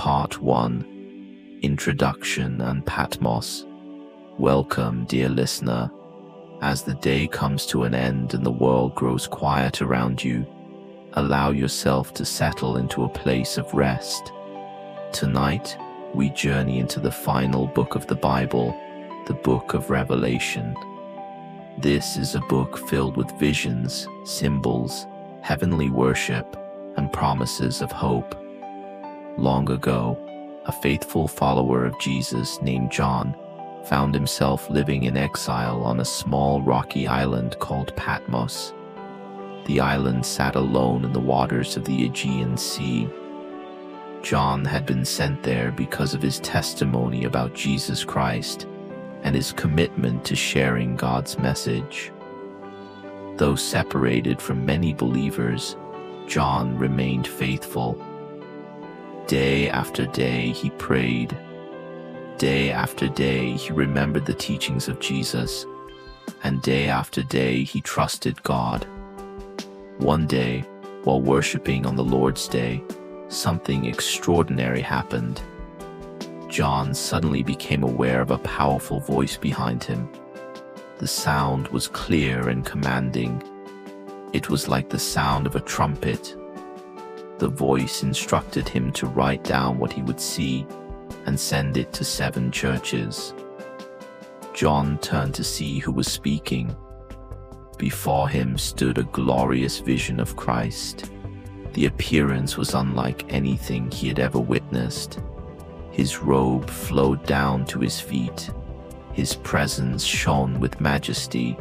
Part 1, Introduction and Patmos. Welcome, dear listener. As the day comes to an end and the world grows quiet around you, allow yourself to settle into a place of rest. Tonight, we journey into the final book of the Bible, the book of Revelation. This is a book filled with visions, symbols, heavenly worship, and promises of hope. Long ago, a faithful follower of Jesus named John found himself living in exile on a small rocky island called Patmos. The island sat alone in the waters of the Aegean Sea. John had been sent there because of his testimony about Jesus Christ and his commitment to sharing God's message. Though separated from many believers, John remained faithful. Day after day he prayed. Day after day he remembered the teachings of Jesus, and day after day he trusted God. One day, while worshiping on the Lord's Day, something extraordinary happened. John suddenly became aware of a powerful voice behind him. The sound was clear and commanding. It was like the sound of a trumpet. The voice instructed him to write down what he would see and send it to 7 churches. John turned to see who was speaking. Before him stood a glorious vision of Christ. The appearance was unlike anything he had ever witnessed. His robe flowed down to his feet. His presence shone with majesty.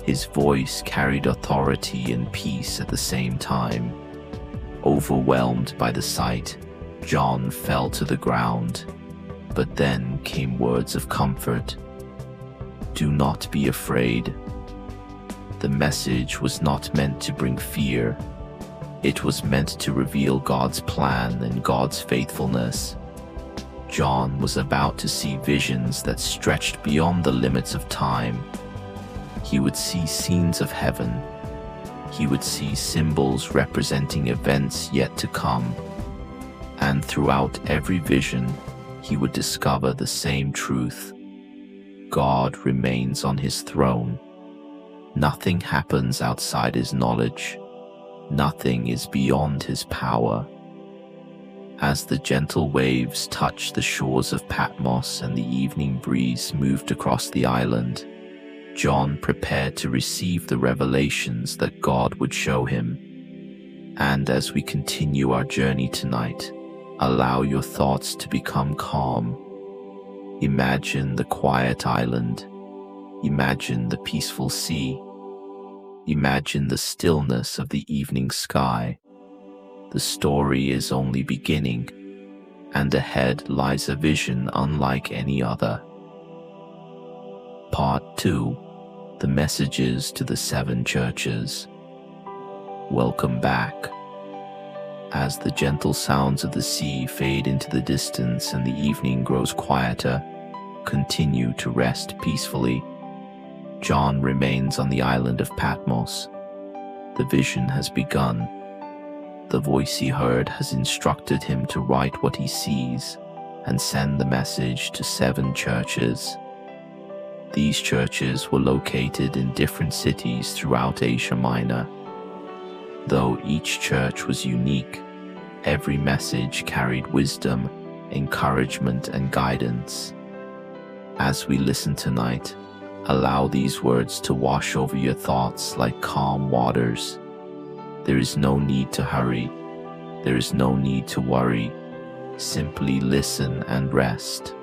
His voice carried authority and peace at the same time. Overwhelmed by the sight, John fell to the ground. But then came words of comfort. Do not be afraid. The message was not meant to bring fear. It was meant to reveal God's plan and God's faithfulness. John was about to see visions that stretched beyond the limits of time. He would see scenes of heaven. He would see symbols representing events yet to come. And throughout every vision, he would discover the same truth. God remains on his throne. Nothing happens outside his knowledge. Nothing is beyond his power. As the gentle waves touched the shores of Patmos and the evening breeze moved across the island, John prepared to receive the revelations that God would show him. And as we continue our journey tonight, allow your thoughts to become calm. Imagine the quiet island. Imagine the peaceful sea. Imagine the stillness of the evening sky. The story is only beginning, and ahead lies a vision unlike any other. Part 2, The Messages to the 7 Churches. Welcome back. As the gentle sounds of the sea fade into the distance and the evening grows quieter, continue to rest peacefully. John remains on the island of Patmos. The vision has begun. The voice he heard has instructed him to write what he sees and send the message to 7 churches. These churches were located in different cities throughout Asia Minor. Though each church was unique, every message carried wisdom, encouragement, and guidance. As we listen tonight, allow these words to wash over your thoughts like calm waters. There is no need to hurry. There is no need to worry. Simply listen and rest.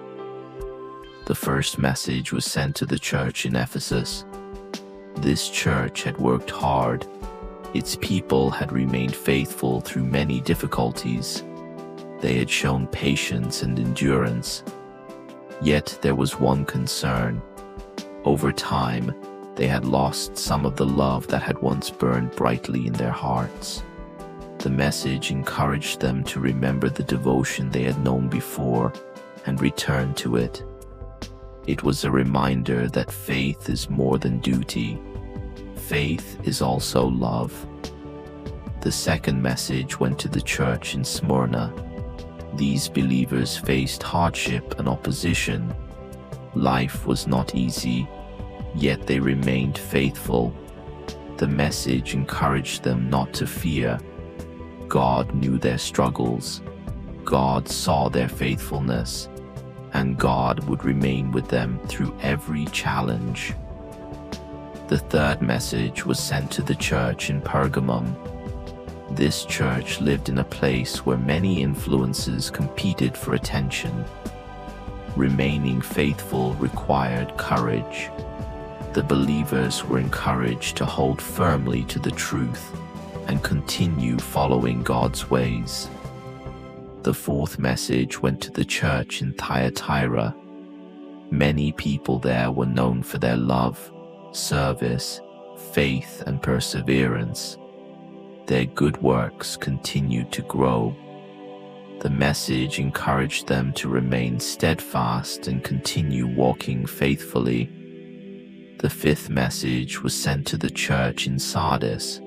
The first message was sent to the church in Ephesus. This church had worked hard. Its people had remained faithful through many difficulties. They had shown patience and endurance. Yet there was one concern. Over time, they had lost some of the love that had once burned brightly in their hearts. The message encouraged them to remember the devotion they had known before and return to it. It was a reminder that faith is more than duty. Faith is also love. The second message went to the church in Smyrna. These believers faced hardship and opposition. Life was not easy, yet they remained faithful. The message encouraged them not to fear. God knew their struggles. God saw their faithfulness, and God would remain with them through every challenge. The third message was sent to the church in Pergamum. This church lived in a place where many influences competed for attention. Remaining faithful required courage. The believers were encouraged to hold firmly to the truth and continue following God's ways. The fourth message went to the church in Thyatira. Many people there were known for their love, service, faith, and perseverance. Their good works continued to grow. The message encouraged them to remain steadfast and continue walking faithfully. The fifth message was sent to the church in Sardis.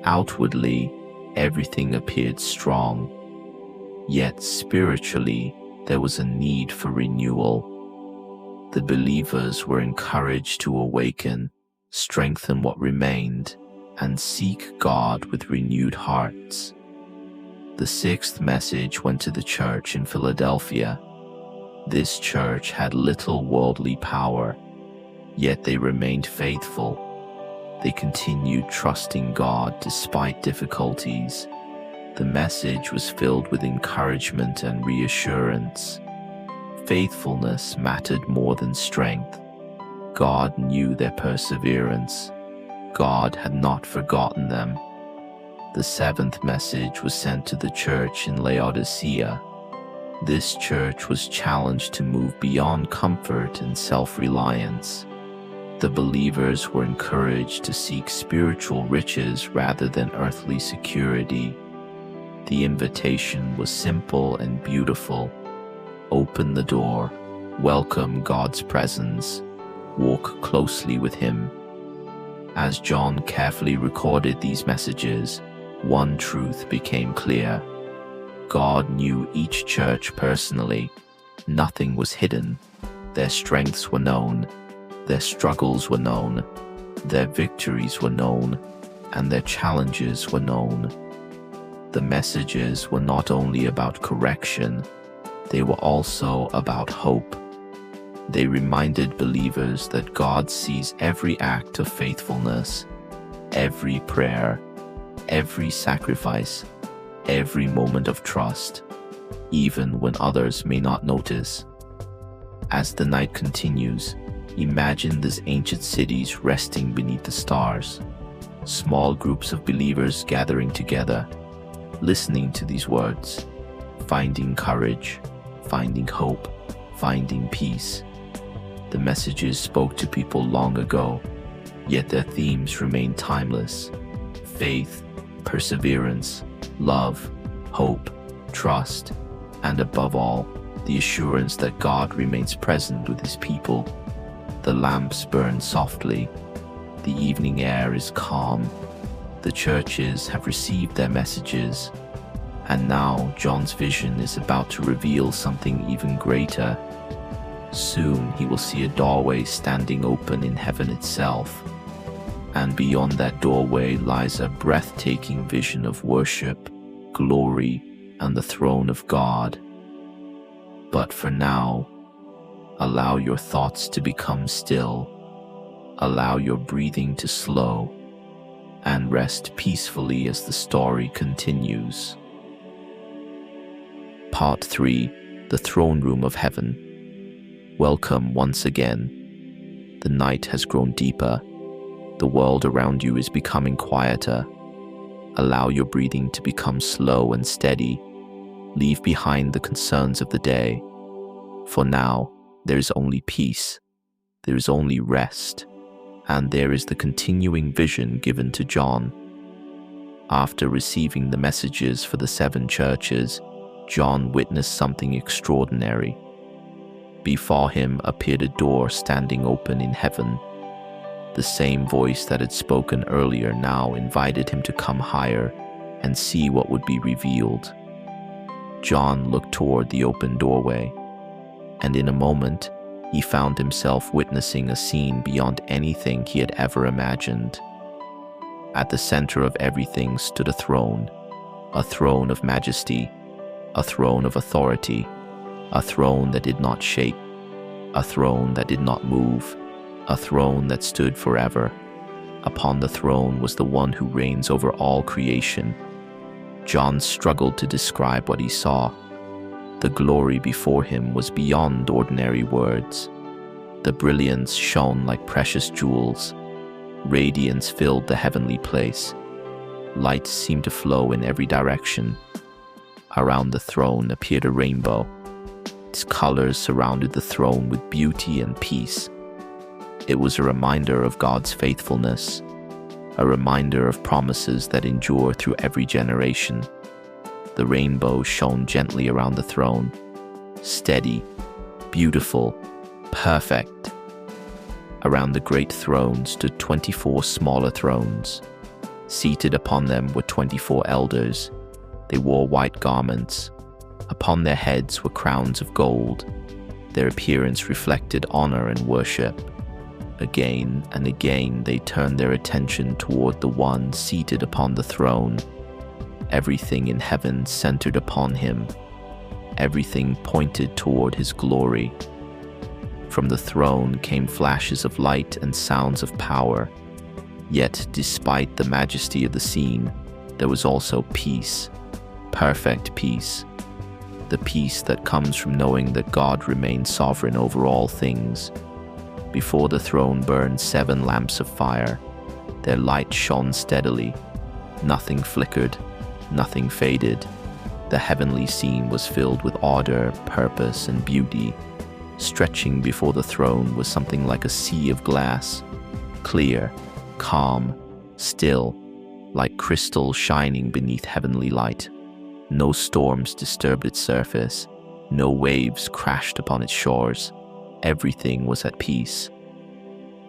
Outwardly, everything appeared strong. Yet spiritually, there was a need for renewal. The believers were encouraged to awaken, strengthen what remained, and seek God with renewed hearts. The sixth message went to the church in Philadelphia. This church had little worldly power, yet they remained faithful. They continued trusting God despite difficulties. The message was filled with encouragement and reassurance. Faithfulness mattered more than strength. God knew their perseverance. God had not forgotten them. The seventh message was sent to the church in Laodicea. This church was challenged to move beyond comfort and self-reliance. The believers were encouraged to seek spiritual riches rather than earthly security. The invitation was simple and beautiful. Open the door, welcome God's presence, walk closely with Him. As John carefully recorded these messages, one truth became clear. God knew each church personally. Nothing was hidden. Their strengths were known, their struggles were known, their victories were known, and their challenges were known. The messages were not only about correction, they were also about hope. They reminded believers that God sees every act of faithfulness, every prayer, every sacrifice, every moment of trust, even when others may not notice. As the night continues, imagine these ancient cities resting beneath the stars, small groups of believers gathering together, listening to these words, finding courage, finding hope, finding peace. The messages spoke to people long ago, yet their themes remain timeless. Faith, perseverance, love, hope, trust, and above all, the assurance that God remains present with His people. The lamps burn softly. The evening air is calm. The churches have received their messages, and now John's vision is about to reveal something even greater. Soon he will see a doorway standing open in heaven itself, and beyond that doorway lies a breathtaking vision of worship, glory, and the throne of God. But for now, allow your thoughts to become still, allow your breathing to slow, and rest peacefully as the story continues. Part 3. The Throne Room of Heaven. Welcome once again. The night has grown deeper. The world around you is becoming quieter. Allow your breathing to become slow and steady. Leave behind the concerns of the day. For now, there is only peace. There is only rest. And there is the continuing vision given to John. After receiving the messages for the 7 churches, John witnessed something extraordinary. Before him appeared a door standing open in heaven. The same voice that had spoken earlier now invited him to come higher and see what would be revealed. John looked toward the open doorway, and in a moment, he found himself witnessing a scene beyond anything he had ever imagined. At the center of everything stood a throne of majesty, a throne of authority, a throne that did not shake, a throne that did not move, a throne that stood forever. Upon the throne was the one who reigns over all creation. John struggled to describe what he saw. The glory before him was beyond ordinary words. The brilliance shone like precious jewels. Radiance filled the heavenly place. Light seemed to flow in every direction. Around the throne appeared a rainbow. Its colors surrounded the throne with beauty and peace. It was a reminder of God's faithfulness, a reminder of promises that endure through every generation. The rainbow shone gently around the throne, steady, beautiful, perfect. Around the great throne stood 24 smaller thrones. Seated upon them were 24 elders. They wore white garments. Upon their heads were crowns of gold. Their appearance reflected honor and worship. Again and again they turned their attention toward the one seated upon the throne. Everything in heaven centered upon him. Everything pointed toward his glory. From the throne came flashes of light and sounds of power. Yet, despite the majesty of the scene, there was also peace, perfect peace. The peace that comes from knowing that God remains sovereign over all things. Before the throne burned 7 lamps of fire. Their light shone steadily. Nothing flickered, nothing faded. The heavenly scene was filled with order, purpose, and beauty. Stretching before the throne was something like a sea of glass, clear, calm, still, like crystal shining beneath heavenly light. No storms disturbed its surface. No waves crashed upon its shores. Everything was at peace.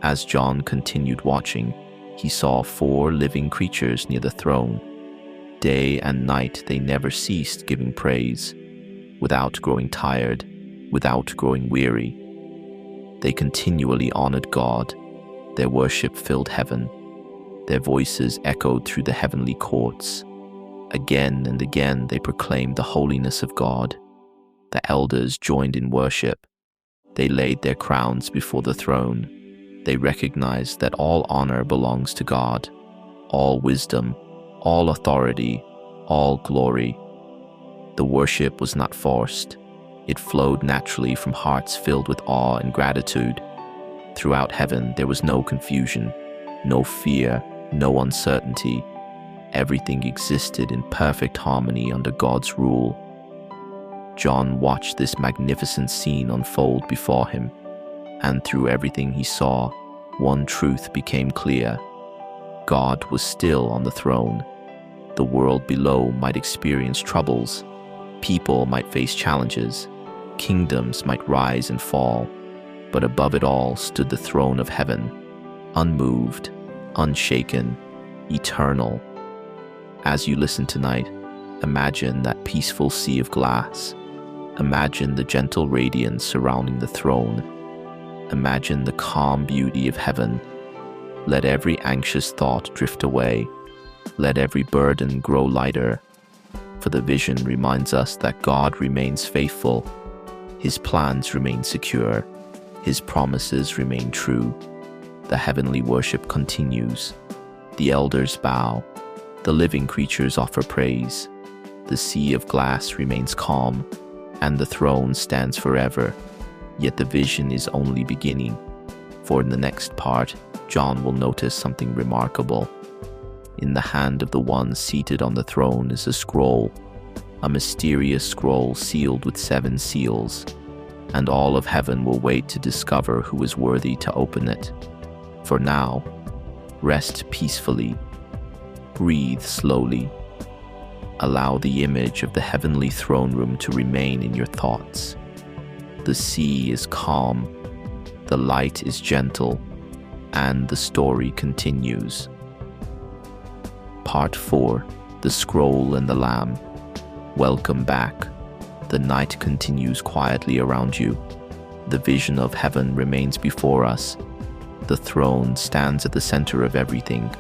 As John continued watching, he saw 4 living creatures near the throne. Day and night they never ceased giving praise, without growing tired, without growing weary. They continually honored God. Their worship filled heaven. Their voices echoed through the heavenly courts. Again and again they proclaimed the holiness of God. The elders joined in worship. They laid their crowns before the throne. They recognized that all honor belongs to God, all wisdom, all authority, all glory. The worship was not forced. It flowed naturally from hearts filled with awe and gratitude. Throughout heaven there was no confusion, no fear, no uncertainty. Everything existed in perfect harmony under God's rule. John watched this magnificent scene unfold before him, and through everything he saw, one truth became clear. God was still on the throne. The world below might experience troubles. People might face challenges. Kingdoms might rise and fall. But above it all stood the throne of heaven, unmoved, unshaken, eternal. As you listen tonight, imagine that peaceful sea of glass. Imagine the gentle radiance surrounding the throne. Imagine the calm beauty of heaven. Let every anxious thought drift away. Let every burden grow lighter. For the vision reminds us that God remains faithful. His plans remain secure. His promises remain true. The heavenly worship continues. The elders bow. The living creatures offer praise. The sea of glass remains calm, and the throne stands forever. Yet the vision is only beginning, for in the next part, John will notice something remarkable. In the hand of the one seated on the throne is a scroll, a mysterious scroll sealed with 7 seals, and all of heaven will wait to discover who is worthy to open it. For now, rest peacefully. Breathe slowly. Allow the image of the heavenly throne room to remain in your thoughts. The sea is calm, the light is gentle, and the story continues. Part 4, The Scroll and the Lamb. Welcome back. The night continues quietly around you. The vision of heaven remains before us. The throne stands at the center of everything.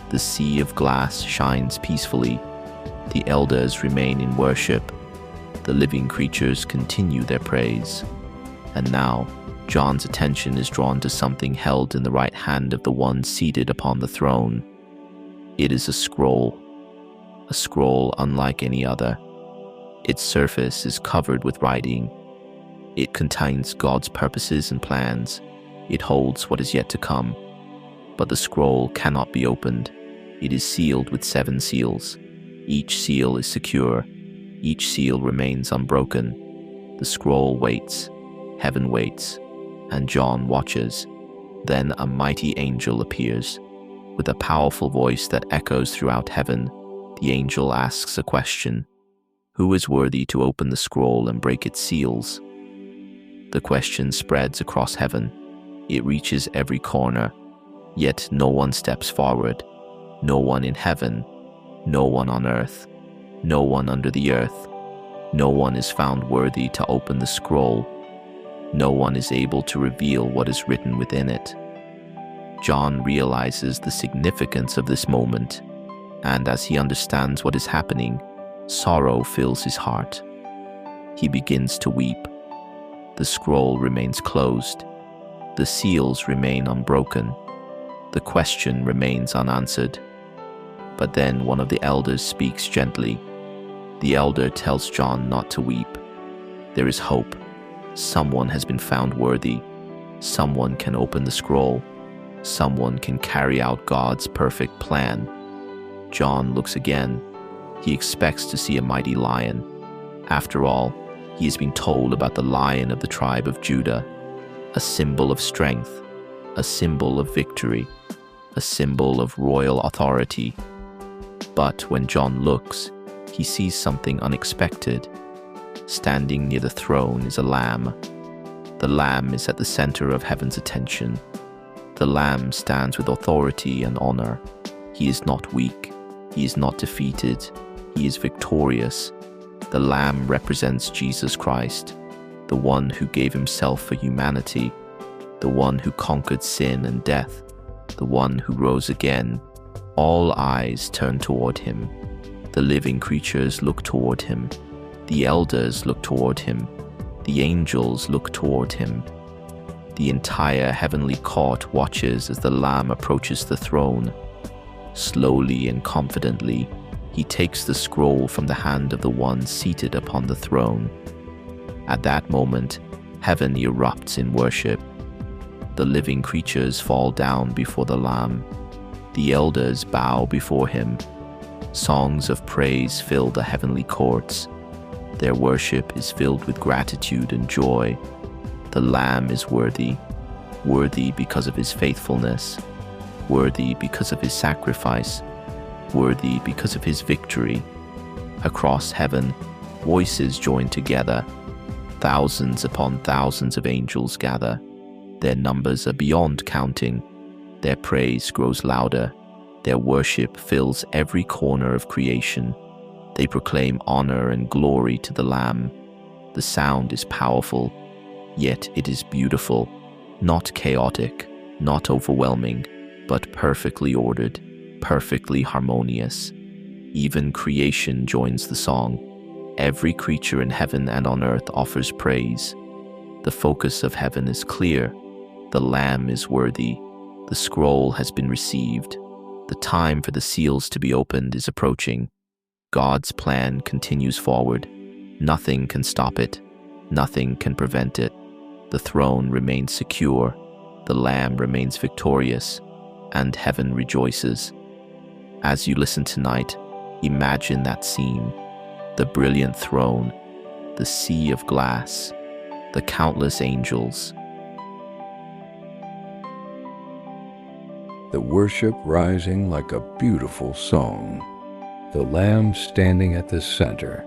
The sea of glass shines peacefully. The elders remain in worship. The living creatures continue their praise. And now, John's attention is drawn to something held in the right hand of the one seated upon the throne. It is a scroll unlike any other. Its surface is covered with writing. It contains God's purposes and plans. It holds what is yet to come. But the scroll cannot be opened. It is sealed with 7 seals. Each seal is secure. Each seal remains unbroken. The scroll waits. Heaven waits. And John watches. Then a mighty angel appears. With a powerful voice that echoes throughout heaven, the angel asks a question. Who is worthy to open the scroll and break its seals? The question spreads across heaven. It reaches every corner, yet no one steps forward. No one in heaven, no one on earth, no one under the earth. No one is found worthy to open the scroll. No one is able to reveal what is written within it. John realizes the significance of this moment, and as he understands what is happening, sorrow fills his heart. He begins to weep. The scroll remains closed. The seals remain unbroken. The question remains unanswered. But then one of the elders speaks gently. The elder tells John not to weep. There is hope. Someone has been found worthy. Someone can open the scroll. Someone can carry out God's perfect plan. John looks again. He expects to see a mighty lion. After all, he has been told about the Lion of the tribe of Judah, a symbol of strength, a symbol of victory, a symbol of royal authority. But when John looks, he sees something unexpected. Standing near the throne is a lamb. The lamb is at the center of heaven's attention. The lamb stands with authority and honor. He is not weak. He is not defeated. He is victorious. The lamb represents Jesus Christ, the one who gave himself for humanity, the one who conquered sin and death, the one who rose again. All eyes turn toward him. The living creatures look toward him. The elders look toward him. The angels look toward him. The entire heavenly court watches as the Lamb approaches the throne. Slowly and confidently, he takes the scroll from the hand of the one seated upon the throne. At that moment, heaven erupts in worship. The living creatures fall down before the Lamb. The elders bow before him. Songs of praise fill the heavenly courts. Their worship is filled with gratitude and joy. The Lamb is worthy, worthy because of his faithfulness, worthy because of his sacrifice, worthy because of his victory. Across heaven, voices join together. Thousands upon thousands of angels gather. Their numbers are beyond counting. Their praise grows louder. Their worship fills every corner of creation. They proclaim honor and glory to the Lamb. The sound is powerful, yet it is beautiful, not chaotic, not overwhelming, but perfectly ordered, perfectly harmonious. Even creation joins the song. Every creature in heaven and on earth offers praise. The focus of heaven is clear. The Lamb is worthy. The scroll has been received. The time for the seals to be opened is approaching. God's plan continues forward. Nothing can stop it. Nothing can prevent it. The throne remains secure. The Lamb remains victorious. And heaven rejoices. As you listen tonight, imagine that scene. The brilliant throne, the sea of glass, the countless angels. The worship rising like a beautiful song. The Lamb standing at the center.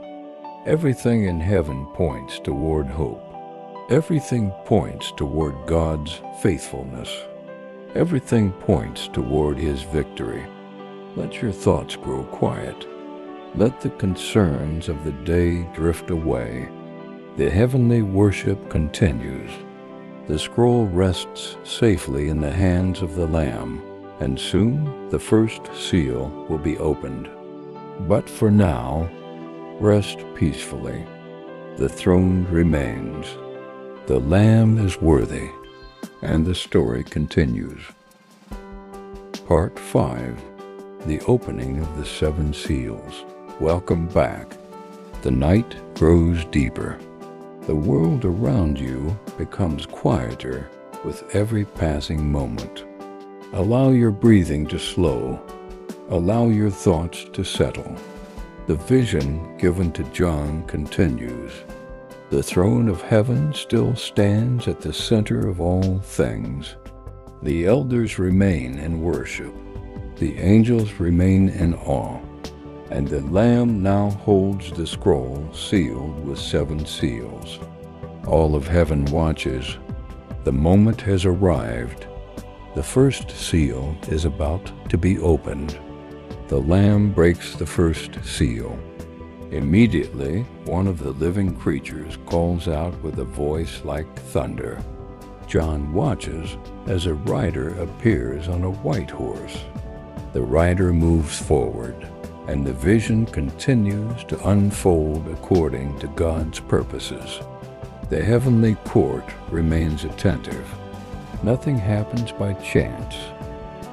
Everything in heaven points toward hope. Everything points toward God's faithfulness. Everything points toward his victory. Let your thoughts grow quiet. Let the concerns of the day drift away. The heavenly worship continues. The scroll rests safely in the hands of the Lamb, and soon the first seal will be opened. But for now, rest peacefully. The throne remains. The Lamb is worthy, and the story continues. Part 5. The Opening of the Seven Seals. Welcome back. The night grows deeper. The world around you becomes quieter with every passing moment. Allow your breathing to slow. Allow your thoughts to settle. The vision given to John continues. The throne of heaven still stands at the center of all things. The elders remain in worship. The angels remain in awe. And the Lamb now holds the scroll sealed with 7 seals. All of heaven watches. The moment has arrived. The first seal is about to be opened. The Lamb breaks the first seal. Immediately, one of the living creatures calls out with a voice like thunder. John watches as a rider appears on a white horse. The rider moves forward, and the vision continues to unfold according to God's purposes. The heavenly court remains attentive. Nothing happens by chance.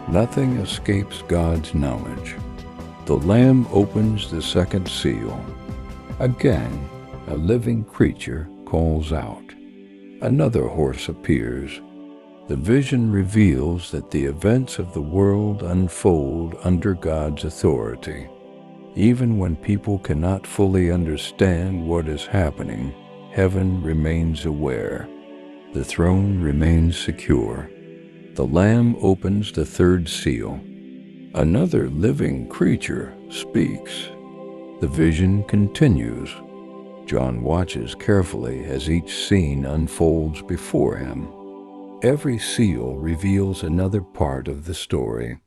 Nothing escapes God's knowledge. The Lamb opens the second seal. Again, a living creature calls out. Another horse appears. The vision reveals that the events of the world unfold under God's authority. Even when people cannot fully understand what is happening, heaven remains aware. The throne remains secure. The Lamb opens the third seal. Another living creature speaks. The vision continues. John watches carefully as each scene unfolds before him. Every seal reveals another part of the story.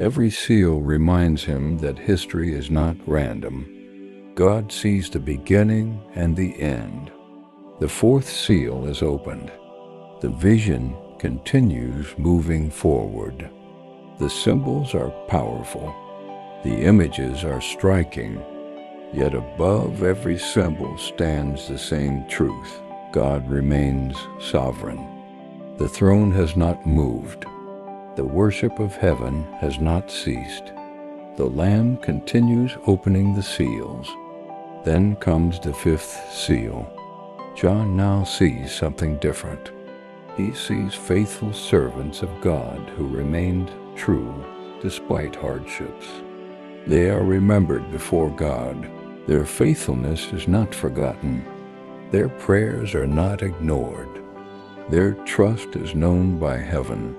Every seal reminds him that history is not random. God sees the beginning and the end. The fourth seal is opened. The vision continues moving forward. The symbols are powerful. The images are striking. Yet above every symbol stands the same truth. God remains sovereign. The throne has not moved. The worship of heaven has not ceased. The Lamb continues opening the seals. Then comes the fifth seal. John now sees something different. He sees faithful servants of God who remained true despite hardships. They are remembered before God. Their faithfulness is not forgotten. Their prayers are not ignored. Their trust is known by heaven.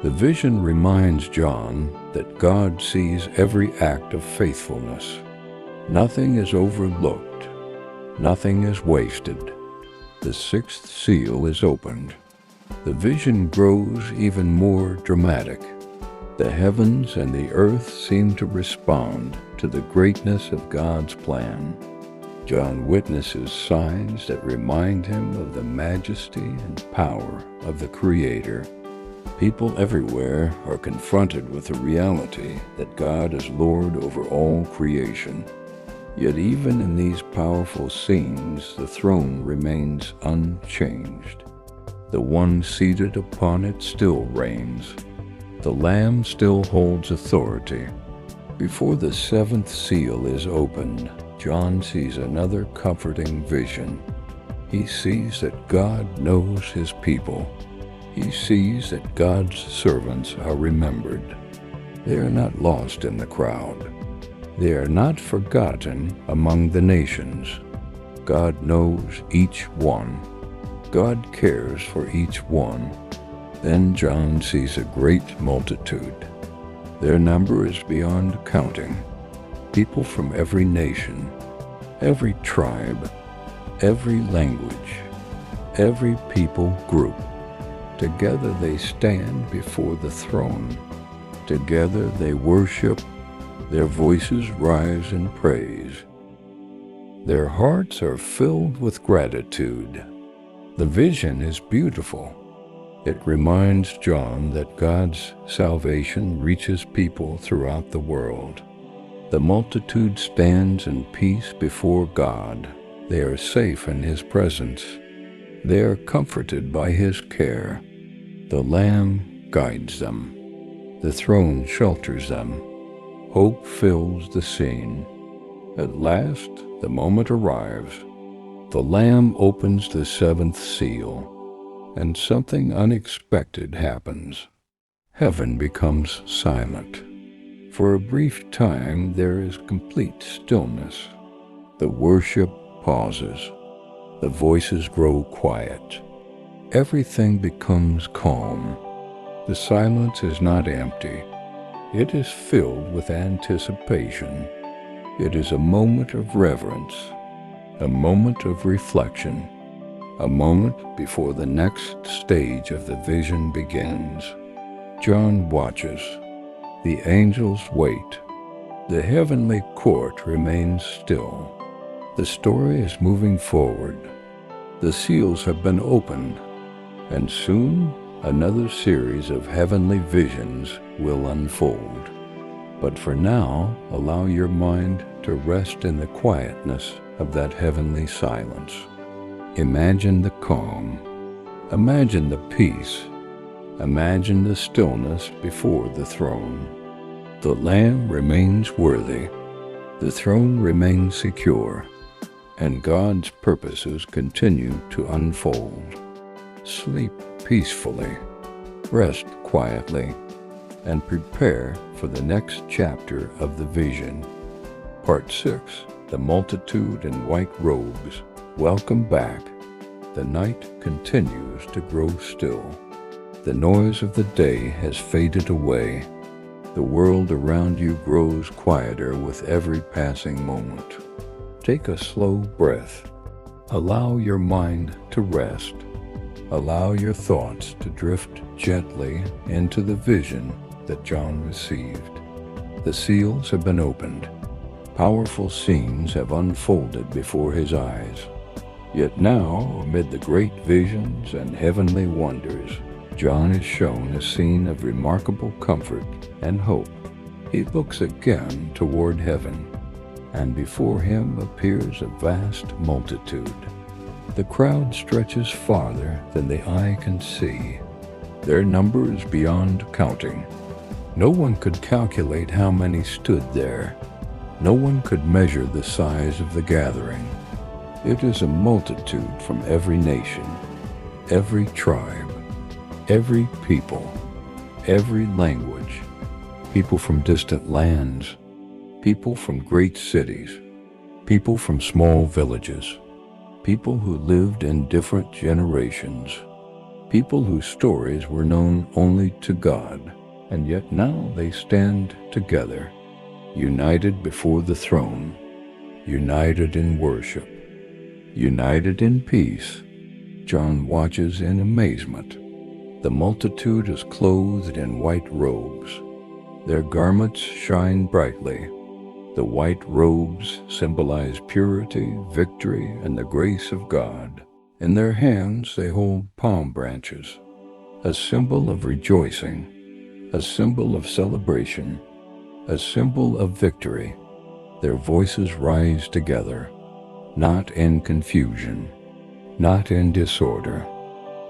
The vision reminds John that God sees every act of faithfulness. Nothing is overlooked. Nothing is wasted. The sixth seal is opened. The vision grows even more dramatic. The heavens and the earth seem to respond to the greatness of God's plan. John witnesses signs that remind him of the majesty and power of the Creator. People everywhere are confronted with the reality that God is Lord over all creation. Yet even in these powerful scenes, the throne remains unchanged. The one seated upon it still reigns. The Lamb still holds authority. Before the seventh seal is opened, John sees another comforting vision. He sees that God knows his people. He sees that God's servants are remembered. They are not lost in the crowd. They are not forgotten among the nations. God knows each one. God cares for each one. Then John sees a great multitude. Their number is beyond counting. People from every nation, every tribe, every language, every people group. Together they stand before the throne. Together they worship. Their voices rise in praise. Their hearts are filled with gratitude. The vision is beautiful. It reminds John that God's salvation reaches people throughout the world. The multitude stands in peace before God. They are safe in His presence. They are comforted by His care. The Lamb guides them. The throne shelters them. Hope fills the scene. At last, the moment arrives. The Lamb opens the seventh seal, and something unexpected happens. Heaven becomes silent. For a brief time, there is complete stillness. The worship pauses. The voices grow quiet. Everything becomes calm. The silence is not empty. It is filled with anticipation. It is a moment of reverence, a moment of reflection, a moment before the next stage of the vision begins. John watches. The angels wait. The heavenly court remains still. The story is moving forward. The seals have been opened, and soon another series of heavenly visions will unfold. But for now, allow your mind to rest in the quietness of that heavenly silence. Imagine the calm. Imagine the peace. Imagine the stillness before the throne. The Lamb remains worthy. The throne remains secure. And God's purposes continue to unfold. Sleep peacefully. Rest quietly. And prepare for the next chapter of the vision. Part 6. The multitude in white robes. Welcome back. The night continues to grow still. The noise of the day has faded away. The world around you grows quieter with every passing moment. Take a slow breath. Allow your mind to rest. Allow your thoughts to drift gently into the vision that John received. The seals have been opened. Powerful scenes have unfolded before his eyes. Yet now, amid the great visions and heavenly wonders, John is shown a scene of remarkable comfort and hope. He looks again toward heaven, and before him appears a vast multitude. The crowd stretches farther than the eye can see. Their number is beyond counting. No one could calculate how many stood there. No one could measure the size of the gathering. It is a multitude from every nation, every tribe, every people, every language, people from distant lands, people from great cities, people from small villages, people who lived in different generations, people whose stories were known only to God, and yet now they stand together, united before the throne, united in worship, united in peace. John watches in amazement. The multitude is clothed in white robes. Their garments shine brightly. The white robes symbolize purity, victory, and the grace of God. In their hands they hold palm branches, a symbol of rejoicing, a symbol of celebration, a symbol of victory. Their voices rise together, not in confusion, not in disorder,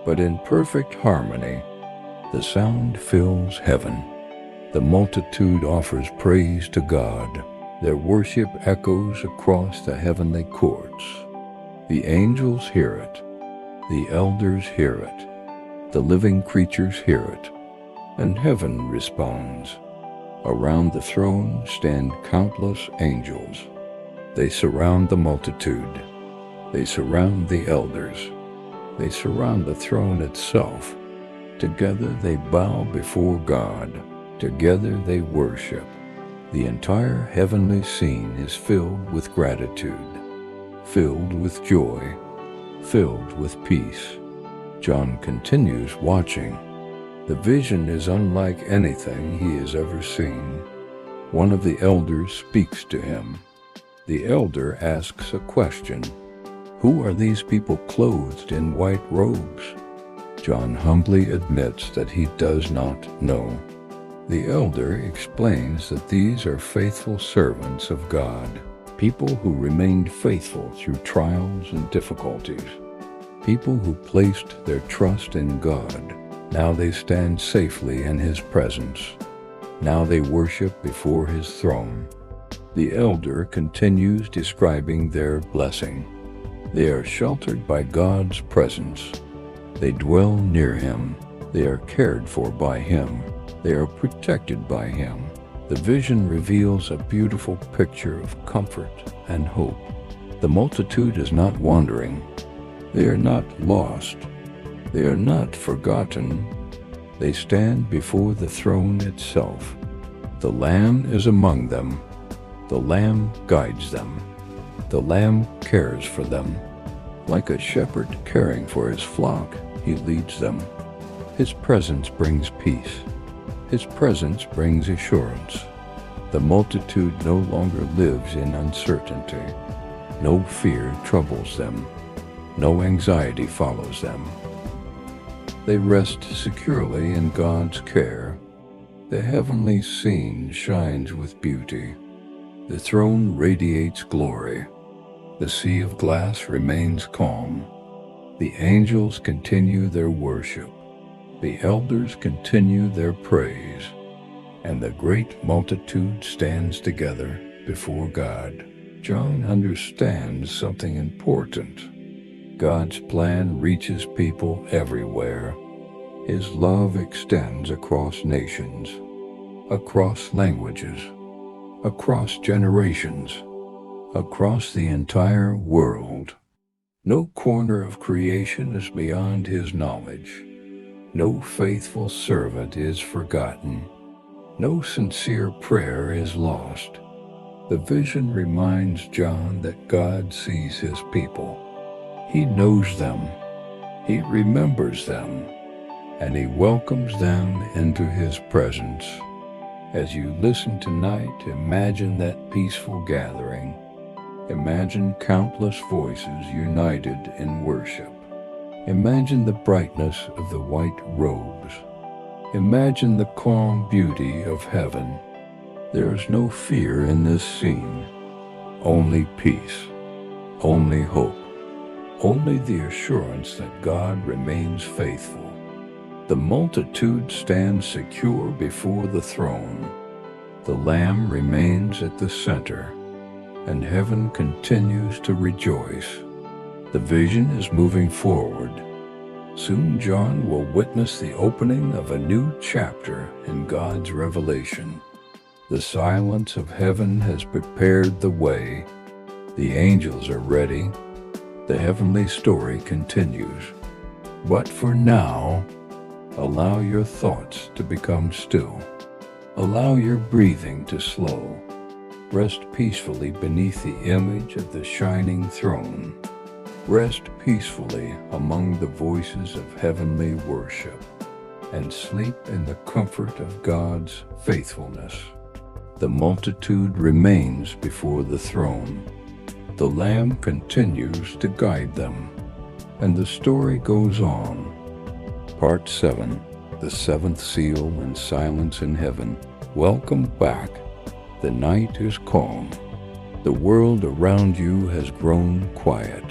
but in perfect harmony. The sound fills heaven. The multitude offers praise to God. Their worship echoes across the heavenly courts. The angels hear it. The elders hear it. The living creatures hear it. And heaven responds. Around the throne stand countless angels. They surround the multitude. They surround the elders. They surround the throne itself. Together they bow before God. Together they worship. The entire heavenly scene is filled with gratitude, filled with joy, filled with peace. John continues watching. The vision is unlike anything he has ever seen. One of the elders speaks to him. The elder asks a question. Who are these people clothed in white robes? John humbly admits that he does not know. The elder explains that these are faithful servants of God, people who remained faithful through trials and difficulties, people who placed their trust in God. Now they stand safely in His presence. Now they worship before His throne. The elder continues describing their blessing. They are sheltered by God's presence. They dwell near Him. They are cared for by Him. They are protected by Him. The vision reveals a beautiful picture of comfort and hope. The multitude is not wandering. They are not lost. They are not forgotten. They stand before the throne itself. The Lamb is among them. The Lamb guides them. The Lamb cares for them. Like a shepherd caring for his flock, He leads them. His presence brings peace. His presence brings assurance. The multitude no longer lives in uncertainty. No fear troubles them. No anxiety follows them. They rest securely in God's care. The heavenly scene shines with beauty. The throne radiates glory. The sea of glass remains calm. The angels continue their worship. The elders continue their praise. And the great multitude stands together before God. John understands something important. God's plan reaches people everywhere. His love extends across nations, across languages, across generations, across the entire world. No corner of creation is beyond His knowledge. No faithful servant is forgotten. No sincere prayer is lost. The vision reminds John that God sees His people. He knows them. He remembers them. And He welcomes them into His presence. As you listen tonight, imagine that peaceful gathering. Imagine countless voices united in worship. Imagine the brightness of the white robes. Imagine the calm beauty of heaven. There is no fear in this scene. Only peace. Only hope. Only the assurance that God remains faithful. The multitude stands secure before the throne. The Lamb remains at the center, and heaven continues to rejoice. The vision is moving forward. Soon John will witness the opening of a new chapter in God's revelation. The silence of heaven has prepared the way. The angels are ready. The heavenly story continues. But for now, allow your thoughts to become still. Allow your breathing to slow. Rest peacefully beneath the image of the shining throne. Rest peacefully among the voices of heavenly worship, and sleep in the comfort of God's faithfulness. The multitude remains before the throne. The Lamb continues to guide them, and the story goes on. Part 7, The Seventh Seal and Silence in Heaven. Welcome back. The night is calm. The world around you has grown quiet.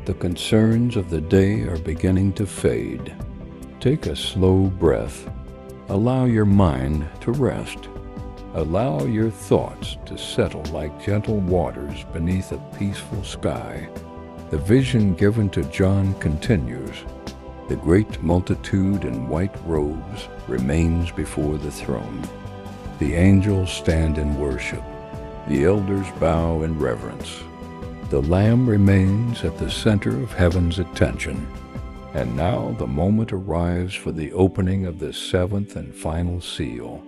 The concerns of the day are beginning to fade. Take a slow breath. Allow your mind to rest. Allow your thoughts to settle like gentle waters beneath a peaceful sky. The vision given to John continues. The great multitude in white robes remains before the throne. The angels stand in worship. The elders bow in reverence. The Lamb remains at the center of heaven's attention. And now the moment arrives for the opening of the seventh and final seal.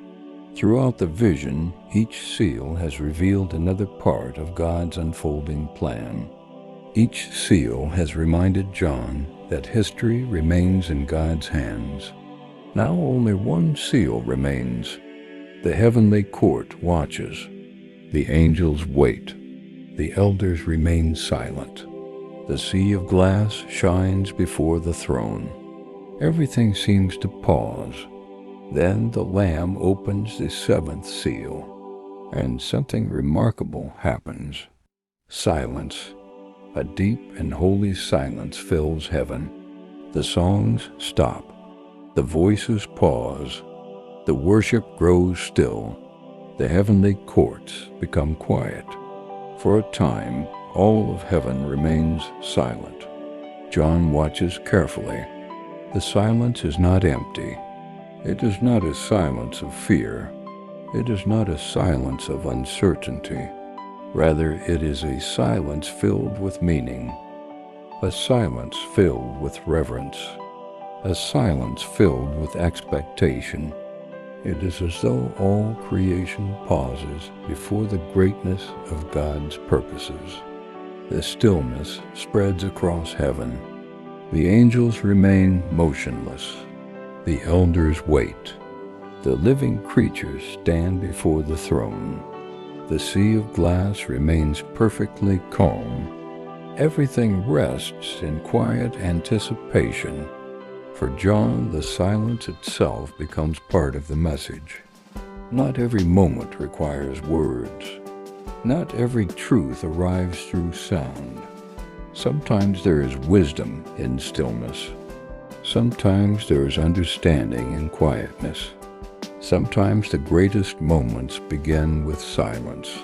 Throughout the vision, each seal has revealed another part of God's unfolding plan. Each seal has reminded John that history remains in God's hands. Now only one seal remains. The heavenly court watches. The angels wait. The elders remain silent. The sea of glass shines before the throne. Everything seems to pause. Then the Lamb opens the seventh seal, and something remarkable happens. Silence. A deep and holy silence fills heaven. The songs stop. The voices pause. The worship grows still. The heavenly courts become quiet. For a time, all of heaven remains silent. John watches carefully. The silence is not empty. It is not a silence of fear. It is not a silence of uncertainty. Rather, it is a silence filled with meaning. A silence filled with reverence. A silence filled with expectation. It is as though all creation pauses before the greatness of God's purposes. The stillness spreads across heaven. The angels remain motionless. The elders wait. The living creatures stand before the throne. The sea of glass remains perfectly calm. Everything rests in quiet anticipation. For John, the silence itself becomes part of the message. Not every moment requires words. Not every truth arrives through sound. Sometimes there is wisdom in stillness. Sometimes there is understanding in quietness. Sometimes the greatest moments begin with silence.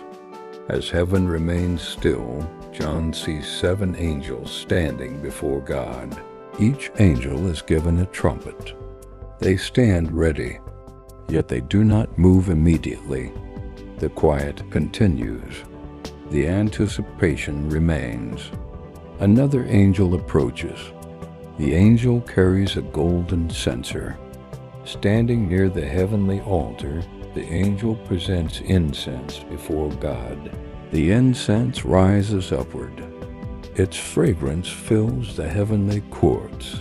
As heaven remains still, John sees 7 angels standing before God. Each angel is given a trumpet. They stand ready, yet they do not move immediately. The quiet continues. The anticipation remains. Another angel approaches. The angel carries a golden censer. Standing near the heavenly altar, the angel presents incense before God. The incense rises upward. Its fragrance fills the heavenly courts.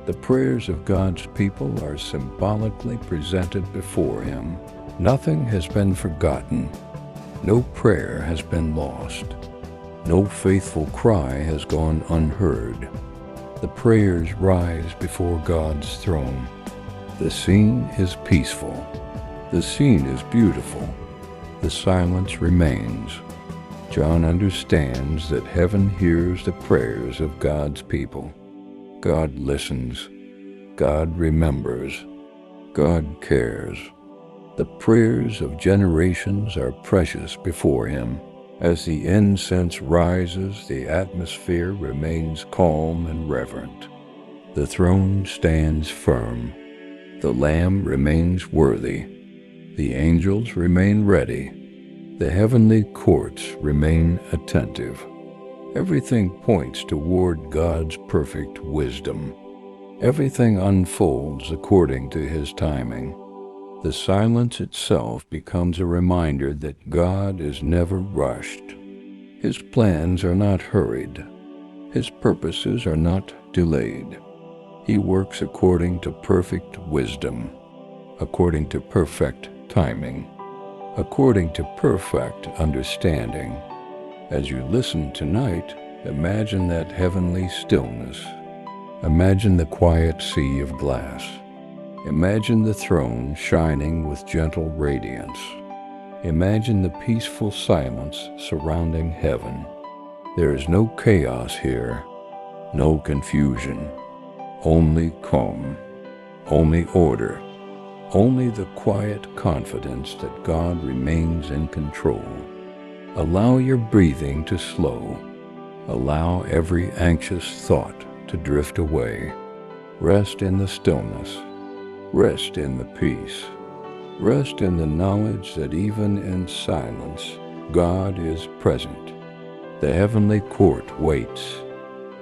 The prayers of God's people are symbolically presented before Him. Nothing has been forgotten. No prayer has been lost. No faithful cry has gone unheard. The prayers rise before God's throne. The scene is peaceful. The scene is beautiful. The silence remains. John understands that heaven hears the prayers of God's people. God listens. God remembers. God cares. The prayers of generations are precious before Him. As the incense rises, the atmosphere remains calm and reverent. The throne stands firm. The Lamb remains worthy. The angels remain ready. The heavenly courts remain attentive. Everything points toward God's perfect wisdom. Everything unfolds according to His timing. The silence itself becomes a reminder that God is never rushed. His plans are not hurried. His purposes are not delayed. He works according to perfect wisdom, according to perfect timing, according to perfect understanding. As you listen tonight, imagine that heavenly stillness. Imagine the quiet sea of glass. Imagine the throne shining with gentle radiance. Imagine the peaceful silence surrounding heaven. There is no chaos here, no confusion, only calm, only order, only the quiet confidence that God remains in control. Allow your breathing to slow. Allow every anxious thought to drift away. Rest in the stillness. Rest in the peace. Rest in the knowledge that even in silence, God is present. The heavenly court waits.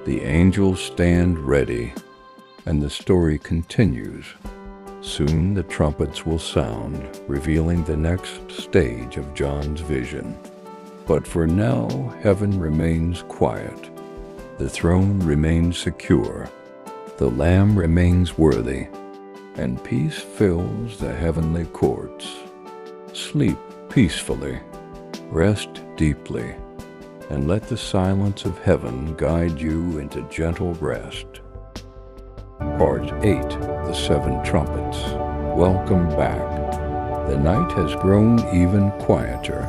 The angels stand ready, and the story continues. Soon the trumpets will sound, revealing the next stage of John's vision. But for now, heaven remains quiet. The throne remains secure. The Lamb remains worthy, and peace fills the heavenly courts. Sleep peacefully. Rest deeply. and let the silence of heaven guide you into gentle rest. Part 8, The Seven Trumpets. Welcome back. The night has grown even quieter.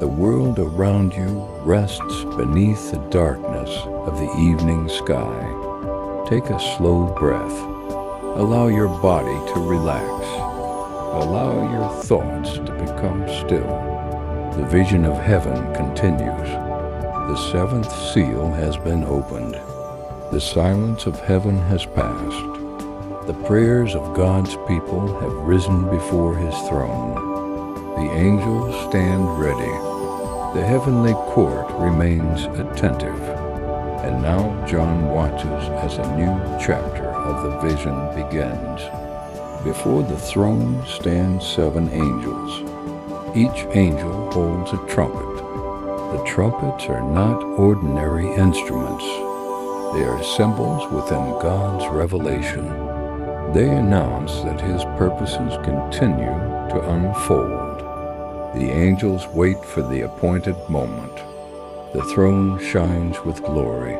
The world around you rests beneath the darkness of the evening sky. Take a slow breath. Allow your body to relax. Allow your thoughts to become still. The vision of heaven continues. The seventh seal has been opened. The silence of heaven has passed. The prayers of God's people have risen before his throne. The angels stand ready. The heavenly court remains attentive. And now John watches as a new chapter of the vision begins. Before the throne stand 7 angels. Each angel holds a trumpet. The trumpets are not ordinary instruments. They are symbols within God's revelation. They announce that his purposes continue to unfold. The angels wait for the appointed moment. The throne shines with glory.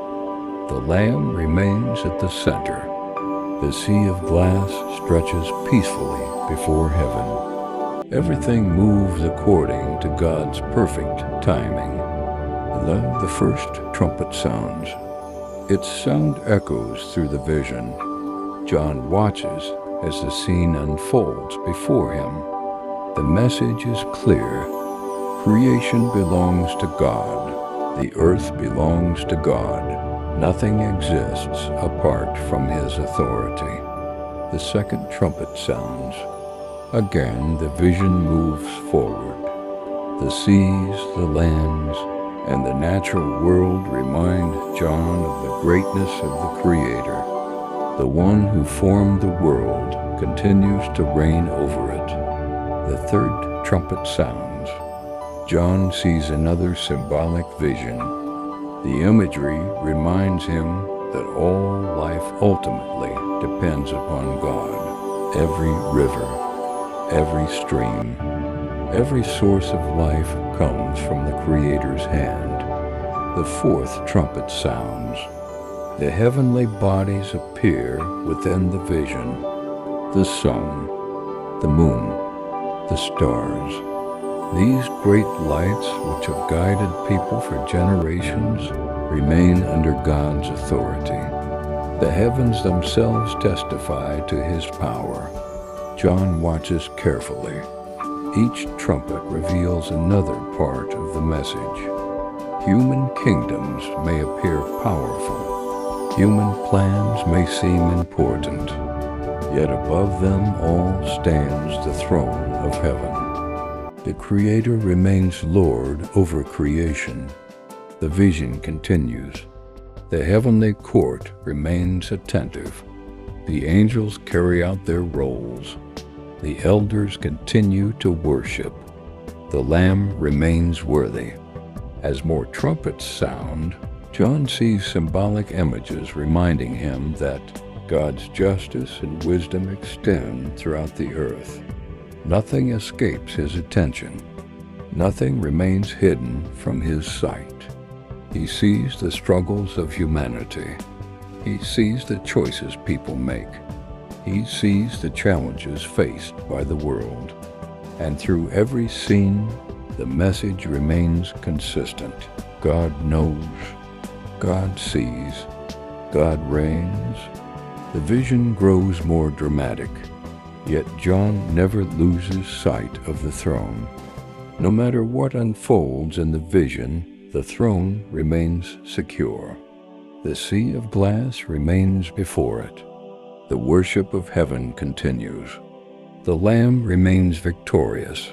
The Lamb remains at the center. The sea of glass stretches peacefully before heaven. Everything moves according to God's perfect timing. Then the first trumpet sounds. Its sound echoes through the vision. John watches as the scene unfolds before him. The message is clear. Creation belongs to God. The earth belongs to God. Nothing exists apart from his authority. The second trumpet sounds. Again, the vision moves forward. The seas, the lands, and the natural world remind John of the greatness of the Creator. The one who formed the world continues to reign over it. The third trumpet sounds. John sees another symbolic vision. The imagery reminds him that all life ultimately depends upon God. Every river, every stream, every source of life comes from the Creator's hand. The fourth trumpet sounds. The heavenly bodies appear within the vision. The sun, the moon, the stars. These great lights, which have guided people for generations, remain under God's authority. The heavens themselves testify to his power. John watches carefully. Each trumpet reveals another part of the message. Human kingdoms may appear powerful. Human plans may seem important. Yet above them all stands the throne of heaven. The Creator remains Lord over creation. The vision continues. The heavenly court remains attentive. The angels carry out their roles. The elders continue to worship. The Lamb remains worthy. As more trumpets sound, John sees symbolic images reminding him that God's justice and wisdom extend throughout the earth. Nothing escapes his attention. Nothing remains hidden from his sight. He sees the struggles of humanity. He sees the choices people make. He sees the challenges faced by the world. And through every scene, the message remains consistent. God knows. God sees. God reigns. The vision grows more dramatic. Yet John never loses sight of the throne. No matter what unfolds in the vision, the throne remains secure. The sea of glass remains before it. The worship of heaven continues. The Lamb remains victorious.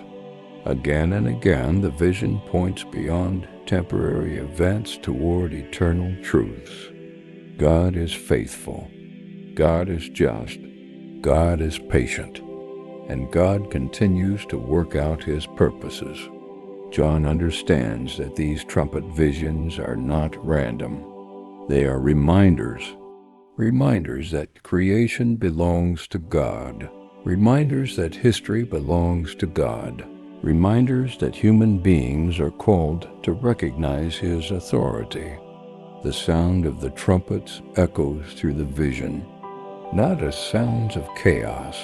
Again and again, the vision points beyond temporary events toward eternal truths. God is faithful. God is just. God is patient. And God continues to work out his purposes. John understands that these trumpet visions are not random. They are reminders that creation belongs to God, reminders that history belongs to God, reminders that human beings are called to recognize His authority. The sound of the trumpets echoes through the vision, not as sounds of chaos,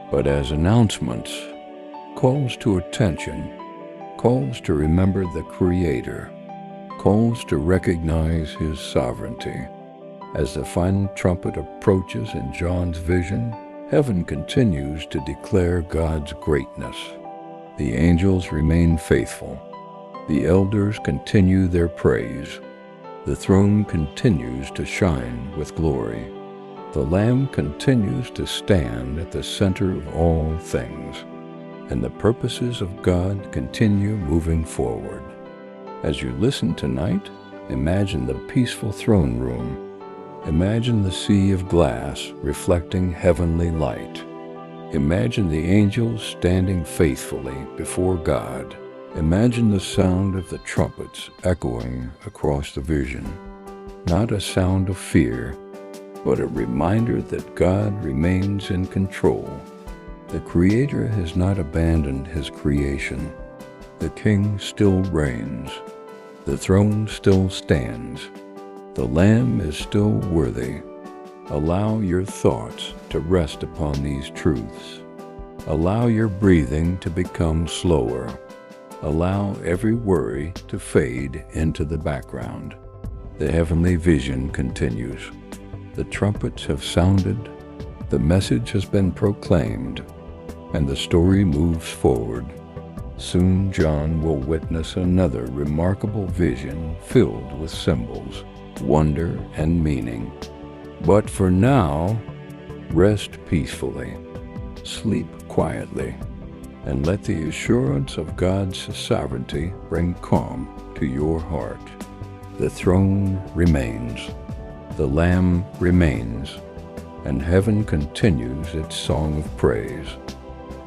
but as announcements, calls to attention, calls to remember the Creator, calls to recognize His sovereignty. As the final trumpet approaches in John's vision, heaven continues to declare God's greatness. The angels remain faithful. The elders continue their praise. The throne continues to shine with glory. The Lamb continues to stand at the center of all things, and the purposes of God continue moving forward. As you listen tonight, imagine the peaceful throne room. Imagine the sea of glass reflecting heavenly light. Imagine the angels standing faithfully before God. Imagine the sound of the trumpets echoing across the vision. Not a sound of fear, but a reminder that God remains in control. The Creator has not abandoned His creation. The King still reigns. The throne still stands. The Lamb is still worthy. Allow your thoughts to rest upon these truths. Allow your breathing to become slower. Allow every worry to fade into the background. The heavenly vision continues. The trumpets have sounded, the message has been proclaimed, and the story moves forward. Soon John will witness another remarkable vision filled with symbols, wonder, and meaning. But for now, rest peacefully, sleep quietly, and let the assurance of God's sovereignty bring calm to your heart. The throne remains, the Lamb remains, and heaven continues its song of praise.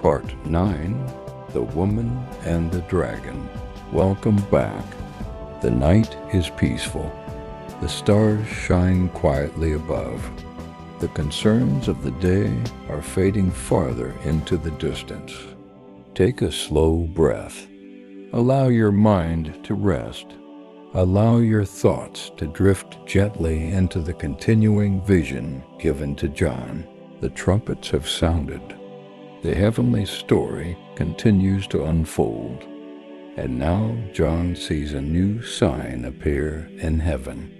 Part 9, The Woman and the Dragon. Welcome back. The night is peaceful. The stars shine quietly above. The concerns of the day are fading farther into the distance. Take a slow breath. Allow your mind to rest. Allow your thoughts to drift gently into the continuing vision given to John. The trumpets have sounded. The heavenly story continues to unfold. And now John sees a new sign appear in heaven.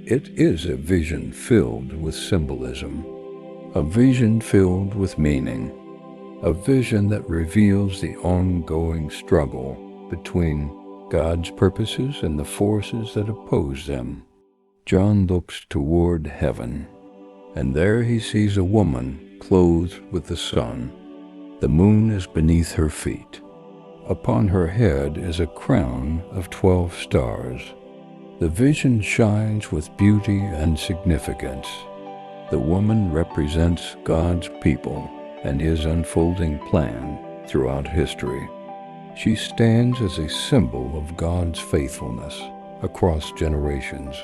It is a vision filled with symbolism, a vision filled with meaning, a vision that reveals the ongoing struggle between God's purposes and the forces that oppose them. John looks toward heaven, and there he sees a woman clothed with the sun. The moon is beneath her feet. Upon her head is a crown of 12 stars. The vision shines with beauty and significance. The woman represents God's people and His unfolding plan throughout history. She stands as a symbol of God's faithfulness across generations.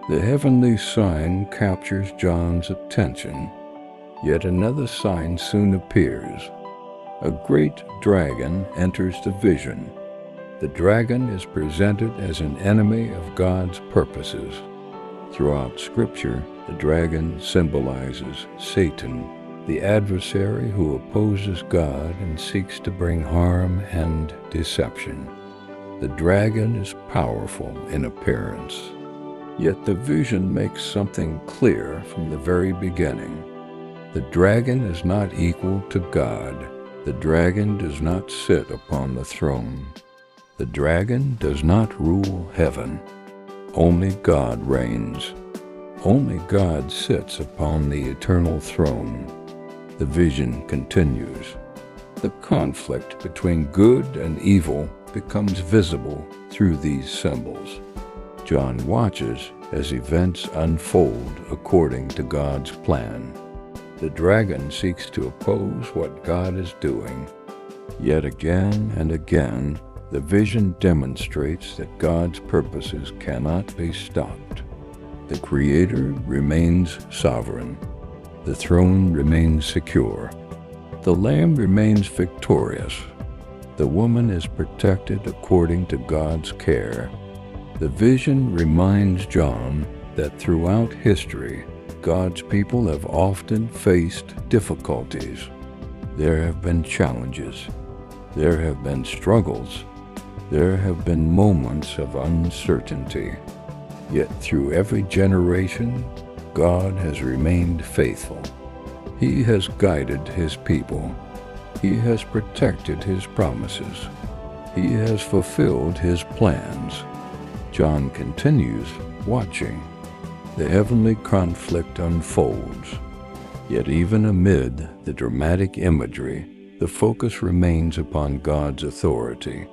The heavenly sign captures John's attention. Yet another sign soon appears. A great dragon enters the vision. The dragon is presented as an enemy of God's purposes. Throughout Scripture, the dragon symbolizes Satan, the adversary who opposes God and seeks to bring harm and deception. The dragon is powerful in appearance, yet the vision makes something clear from the very beginning. The dragon is not equal to God. The dragon does not sit upon the throne. The dragon does not rule heaven. Only God reigns. Only God sits upon the eternal throne. The vision continues. The conflict between good and evil becomes visible through these symbols. John watches as events unfold according to God's plan. The dragon seeks to oppose what God is doing. Yet again and again, the vision demonstrates that God's purposes cannot be stopped. The Creator remains sovereign. The throne remains secure. The Lamb remains victorious. The woman is protected according to God's care. The vision reminds John that throughout history, God's people have often faced difficulties. There have been challenges. There have been struggles. There have been moments of uncertainty. Yet through every generation, God has remained faithful. He has guided His people. He has protected His promises. He has fulfilled His plans. John continues watching. The heavenly conflict unfolds. Yet even amid the dramatic imagery, the focus remains upon God's authority.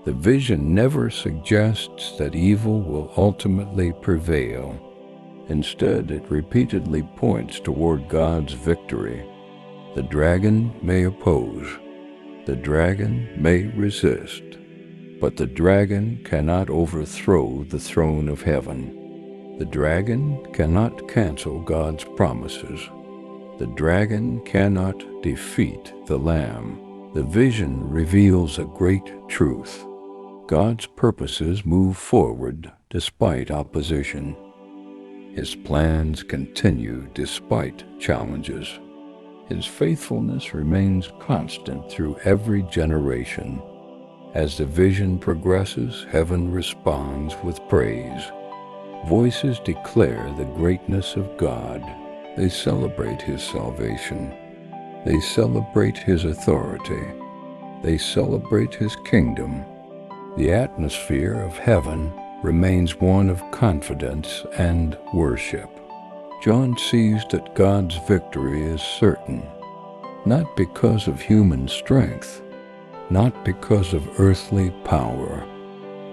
The vision never suggests that evil will ultimately prevail. Instead, it repeatedly points toward God's victory. The dragon may oppose. The dragon may resist. But the dragon cannot overthrow the throne of heaven. The dragon cannot cancel God's promises. The dragon cannot defeat the Lamb. The vision reveals a great truth. God's purposes move forward despite opposition. His plans continue despite challenges. His faithfulness remains constant through every generation. As the vision progresses, heaven responds with praise. Voices declare the greatness of God. They celebrate His salvation. They celebrate His authority. They celebrate His kingdom. The atmosphere of heaven remains one of confidence and worship. John sees that God's victory is certain, not because of human strength, not because of earthly power,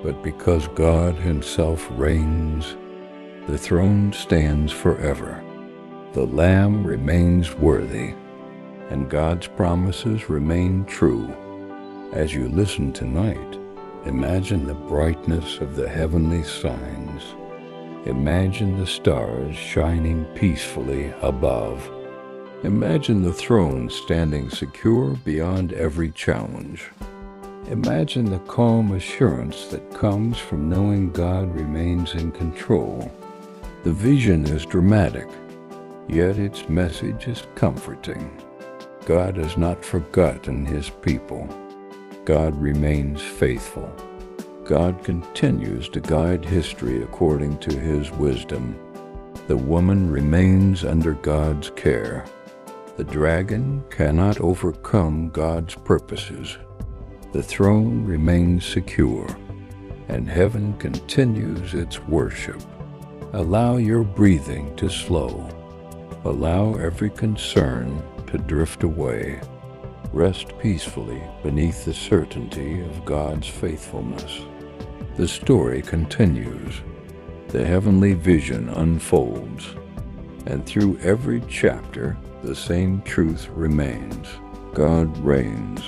but because God Himself reigns. The throne stands forever. The Lamb remains worthy, and God's promises remain true. As you listen tonight, imagine the brightness of the heavenly signs. Imagine the stars shining peacefully above. Imagine the throne standing secure beyond every challenge. Imagine the calm assurance that comes from knowing God remains in control. The vision is dramatic, yet its message is comforting. God has not forgotten His people. God remains faithful. God continues to guide history according to His wisdom. The woman remains under God's care. The dragon cannot overcome God's purposes. The throne remains secure, and heaven continues its worship. Allow your breathing to slow. Allow every concern to drift away. Rest peacefully beneath the certainty of God's faithfulness. The story continues. The heavenly vision unfolds, and through every chapter, the same truth remains. God reigns.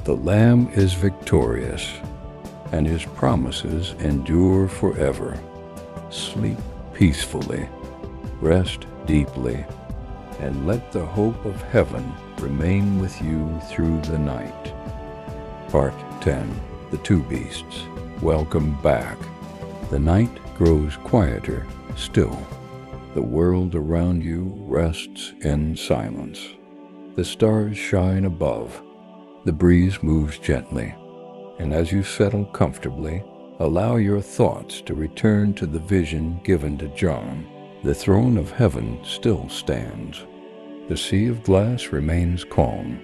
The Lamb is victorious, and His promises endure forever. Sleep peacefully, rest deeply, and let the hope of heaven remain with you through the night. Part 10. The Two Beasts. Welcome back. The night grows quieter still. The world around you rests in silence. The stars shine above. The breeze moves gently. And as you settle comfortably, allow your thoughts to return to the vision given to John. The throne of heaven still stands. The sea of glass remains calm.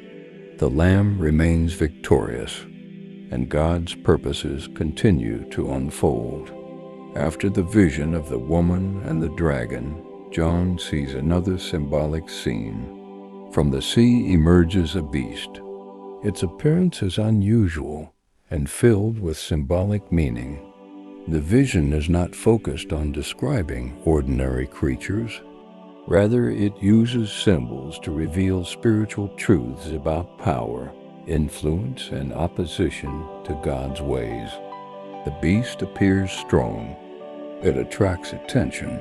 The Lamb remains victorious, and God's purposes continue to unfold. After the vision of the woman and the dragon, John sees another symbolic scene. From the sea emerges a beast. Its appearance is unusual and filled with symbolic meaning. The vision is not focused on describing ordinary creatures. Rather, it uses symbols to reveal spiritual truths about power, influence, and opposition to God's ways. The beast appears strong. It attracts attention.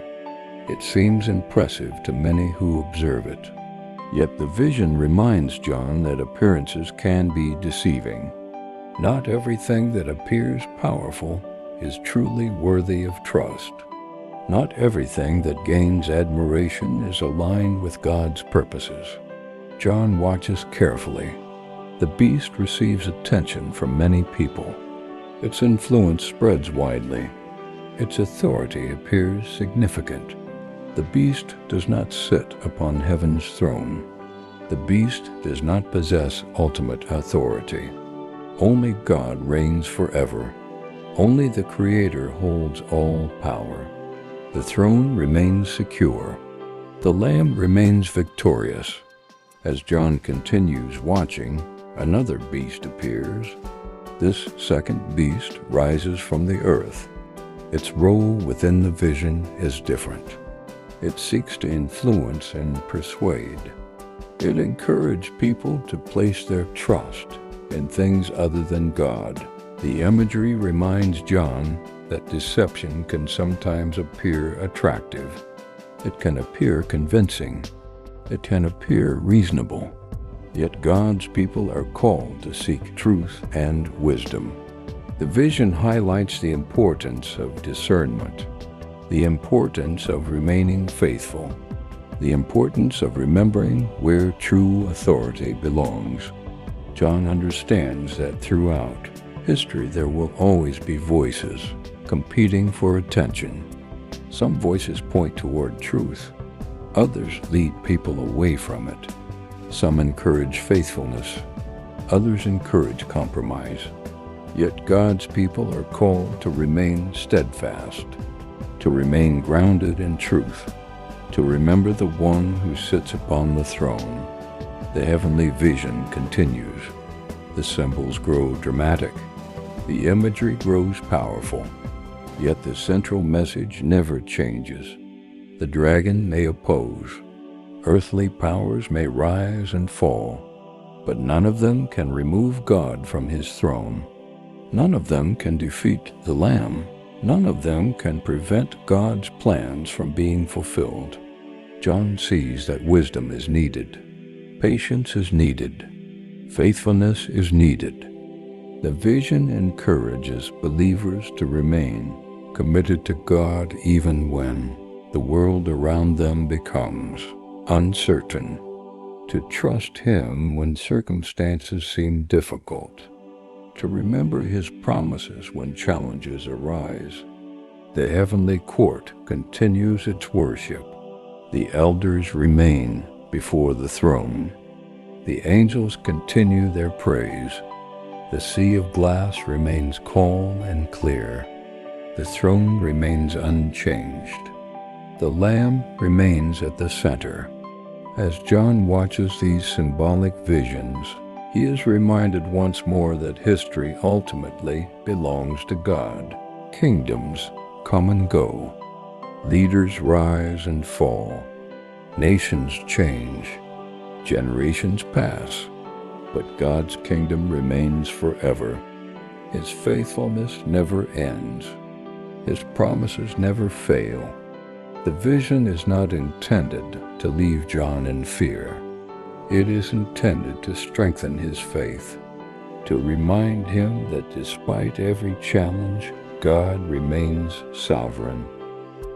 It seems impressive to many who observe it. Yet the vision reminds John that appearances can be deceiving. Not everything that appears powerful is truly worthy of trust. Not everything that gains admiration is aligned with God's purposes. John watches carefully. The beast receives attention from many people. Its influence spreads widely. Its authority appears significant. The beast does not sit upon heaven's throne. The beast does not possess ultimate authority. Only God reigns forever. Only the Creator holds all power. The throne remains secure. The Lamb remains victorious. As John continues watching, another beast appears. This second beast rises from the earth. Its role within the vision is different. It seeks to influence and persuade. It encourages people to place their trust in things other than God. The imagery reminds John that deception can sometimes appear attractive. It can appear convincing. It can appear reasonable. Yet God's people are called to seek truth and wisdom. The vision highlights the importance of discernment, the importance of remaining faithful, the importance of remembering where true authority belongs. John understands that throughout history there will always be voices competing for attention. Some voices point toward truth. Others lead people away from it. Some encourage faithfulness. Others encourage compromise. Yet God's people are called to remain steadfast, to remain grounded in truth, to remember the one who sits upon the throne. The heavenly vision continues. The symbols grow dramatic. The imagery grows powerful. Yet the central message never changes. The dragon may oppose. Earthly powers may rise and fall, but none of them can remove God from his throne. None of them can defeat the Lamb. None of them can prevent God's plans from being fulfilled. John sees that wisdom is needed. Patience is needed. Faithfulness is needed. The vision encourages believers to remain committed to God even when the world around them becomes uncertain, to trust Him when circumstances seem difficult, to remember His promises when challenges arise. The heavenly court continues its worship. The elders remain before the throne. The angels continue their praise. The sea of glass remains calm and clear. The throne remains unchanged. The Lamb remains at the center. As John watches these symbolic visions, he is reminded once more that history ultimately belongs to God. Kingdoms come and go. Leaders rise and fall. Nations change. Generations pass. But God's kingdom remains forever. His faithfulness never ends. His promises never fail. The vision is not intended to leave John in fear. It is intended to strengthen his faith, to remind him that despite every challenge, God remains sovereign.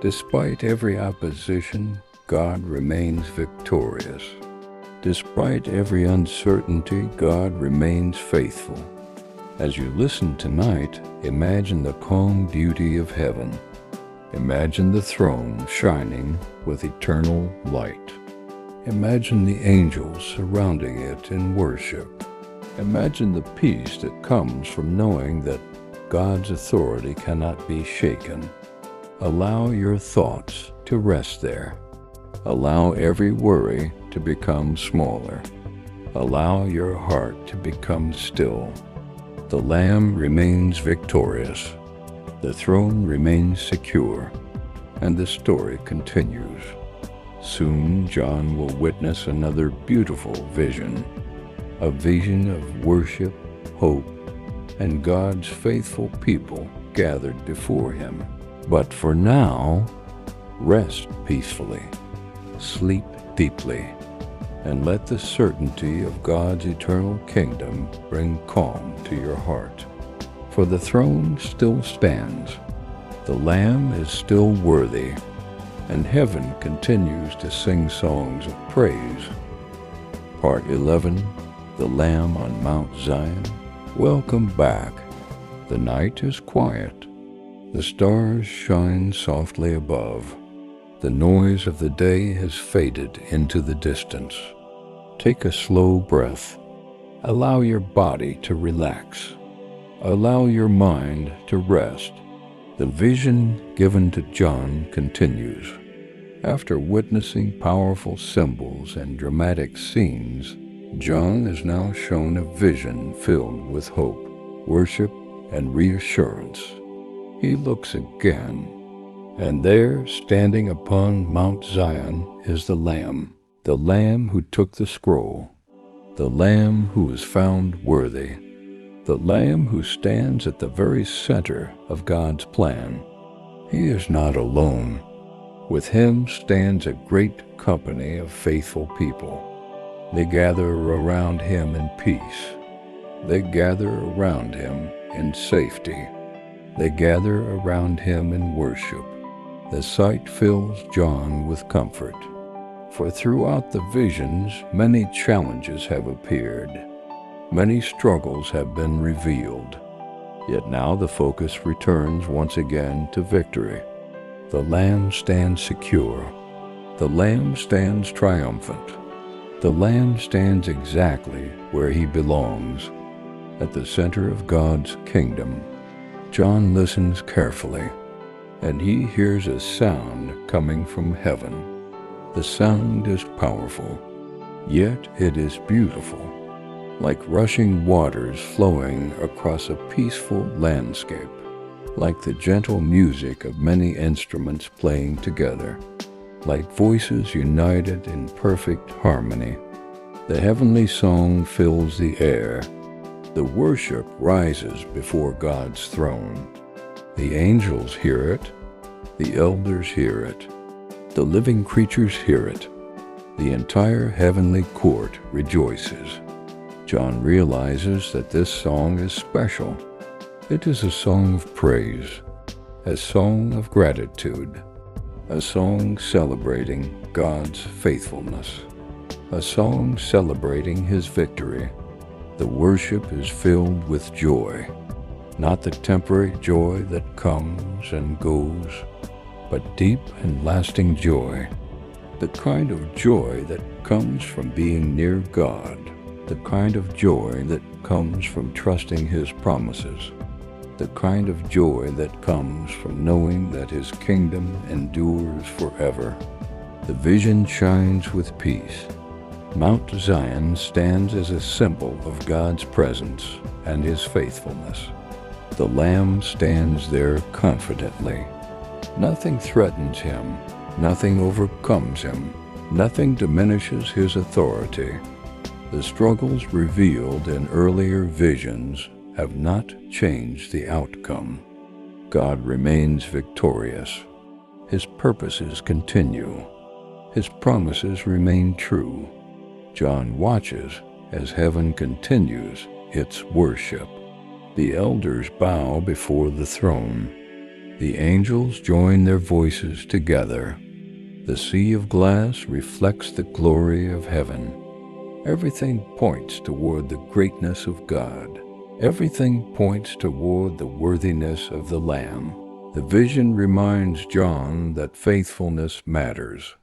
Despite every opposition, God remains victorious. Despite every uncertainty, God remains faithful. As you listen tonight, imagine the calm beauty of heaven. Imagine the throne shining with eternal light. Imagine the angels surrounding it in worship. Imagine the peace that comes from knowing that God's authority cannot be shaken. Allow your thoughts to rest there. Allow every worry to become smaller. Allow your heart to become still. The Lamb remains victorious. The throne remains secure, and the story continues. Soon John will witness another beautiful vision, a vision of worship, hope, and God's faithful people gathered before him. But for now, rest peacefully, sleep deeply, and let the certainty of God's eternal kingdom bring calm to your heart. For the throne still stands, the Lamb is still worthy, and heaven continues to sing songs of praise. Part 11, The Lamb on Mount Zion. Welcome back. The night is quiet. The stars shine softly above. The noise of the day has faded into the distance. Take a slow breath. Allow your body to relax. Allow your mind to rest. The vision given to John continues. After witnessing powerful symbols and dramatic scenes, John is now shown a vision filled with hope, worship, and reassurance. He looks again, and there, standing upon Mount Zion, is the Lamb who took the scroll, the Lamb who is found worthy, the Lamb who stands at the very center of God's plan. He is not alone. With him stands a great company of faithful people. They gather around him in peace. They gather around him in safety. They gather around him in worship. The sight fills John with comfort. For throughout the visions, many challenges have appeared. Many struggles have been revealed. Yet now the focus returns once again to victory. The Lamb stands secure. The Lamb stands triumphant. The Lamb stands exactly where he belongs, at the center of God's kingdom. John listens carefully, and he hears a sound coming from heaven. The sound is powerful, yet it is beautiful, like rushing waters flowing across a peaceful landscape, like the gentle music of many instruments playing together, like voices united in perfect harmony. The heavenly song fills the air. The worship rises before God's throne. The angels hear it. The elders hear it. The living creatures hear it. The entire heavenly court rejoices. John realizes that this song is special. It is a song of praise, a song of gratitude, a song celebrating God's faithfulness, a song celebrating his victory. The worship is filled with joy, not the temporary joy that comes and goes, but deep and lasting joy, the kind of joy that comes from being near God, the kind of joy that comes from trusting his promises, the kind of joy that comes from knowing that his kingdom endures forever. The vision shines with peace. Mount Zion stands as a symbol of God's presence and his faithfulness. The Lamb stands there confidently. Nothing threatens him. Nothing overcomes him. Nothing diminishes his authority. The struggles revealed in earlier visions have not changed the outcome. God remains victorious. His purposes continue. His promises remain true. John watches as heaven continues its worship. The elders bow before the throne. The angels join their voices together. The sea of glass reflects the glory of heaven. Everything points toward the greatness of God. Everything points toward the worthiness of the Lamb. The vision reminds John that faithfulness matters.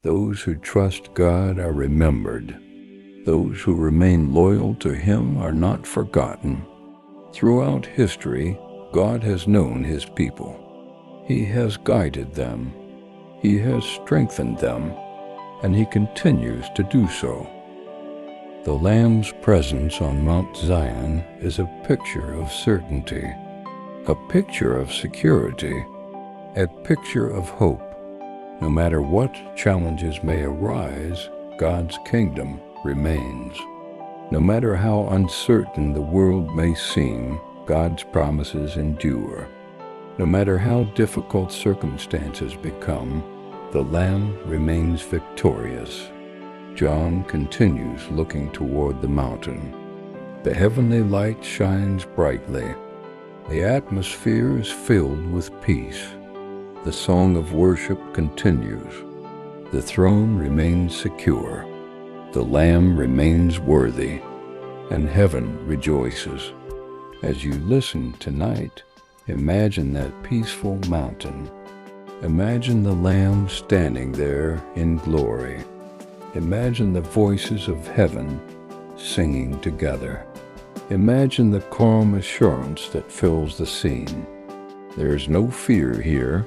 Those who trust God are remembered. Those who remain loyal to him are not forgotten. Throughout history, God has known his people. He has guided them. He has strengthened them, and he continues to do so. The Lamb's presence on Mount Zion is a picture of certainty, a picture of security, a picture of hope. No matter what challenges may arise, God's kingdom remains. No matter how uncertain the world may seem, God's promises endure. No matter how difficult circumstances become, the Lamb remains victorious. John continues looking toward the mountain. The heavenly light shines brightly. The atmosphere is filled with peace. The song of worship continues. The throne remains secure. The Lamb remains worthy, and heaven rejoices. As you listen tonight, imagine that peaceful mountain. Imagine the Lamb standing there in glory. Imagine the voices of heaven singing together. Imagine the calm assurance that fills the scene. There is no fear here.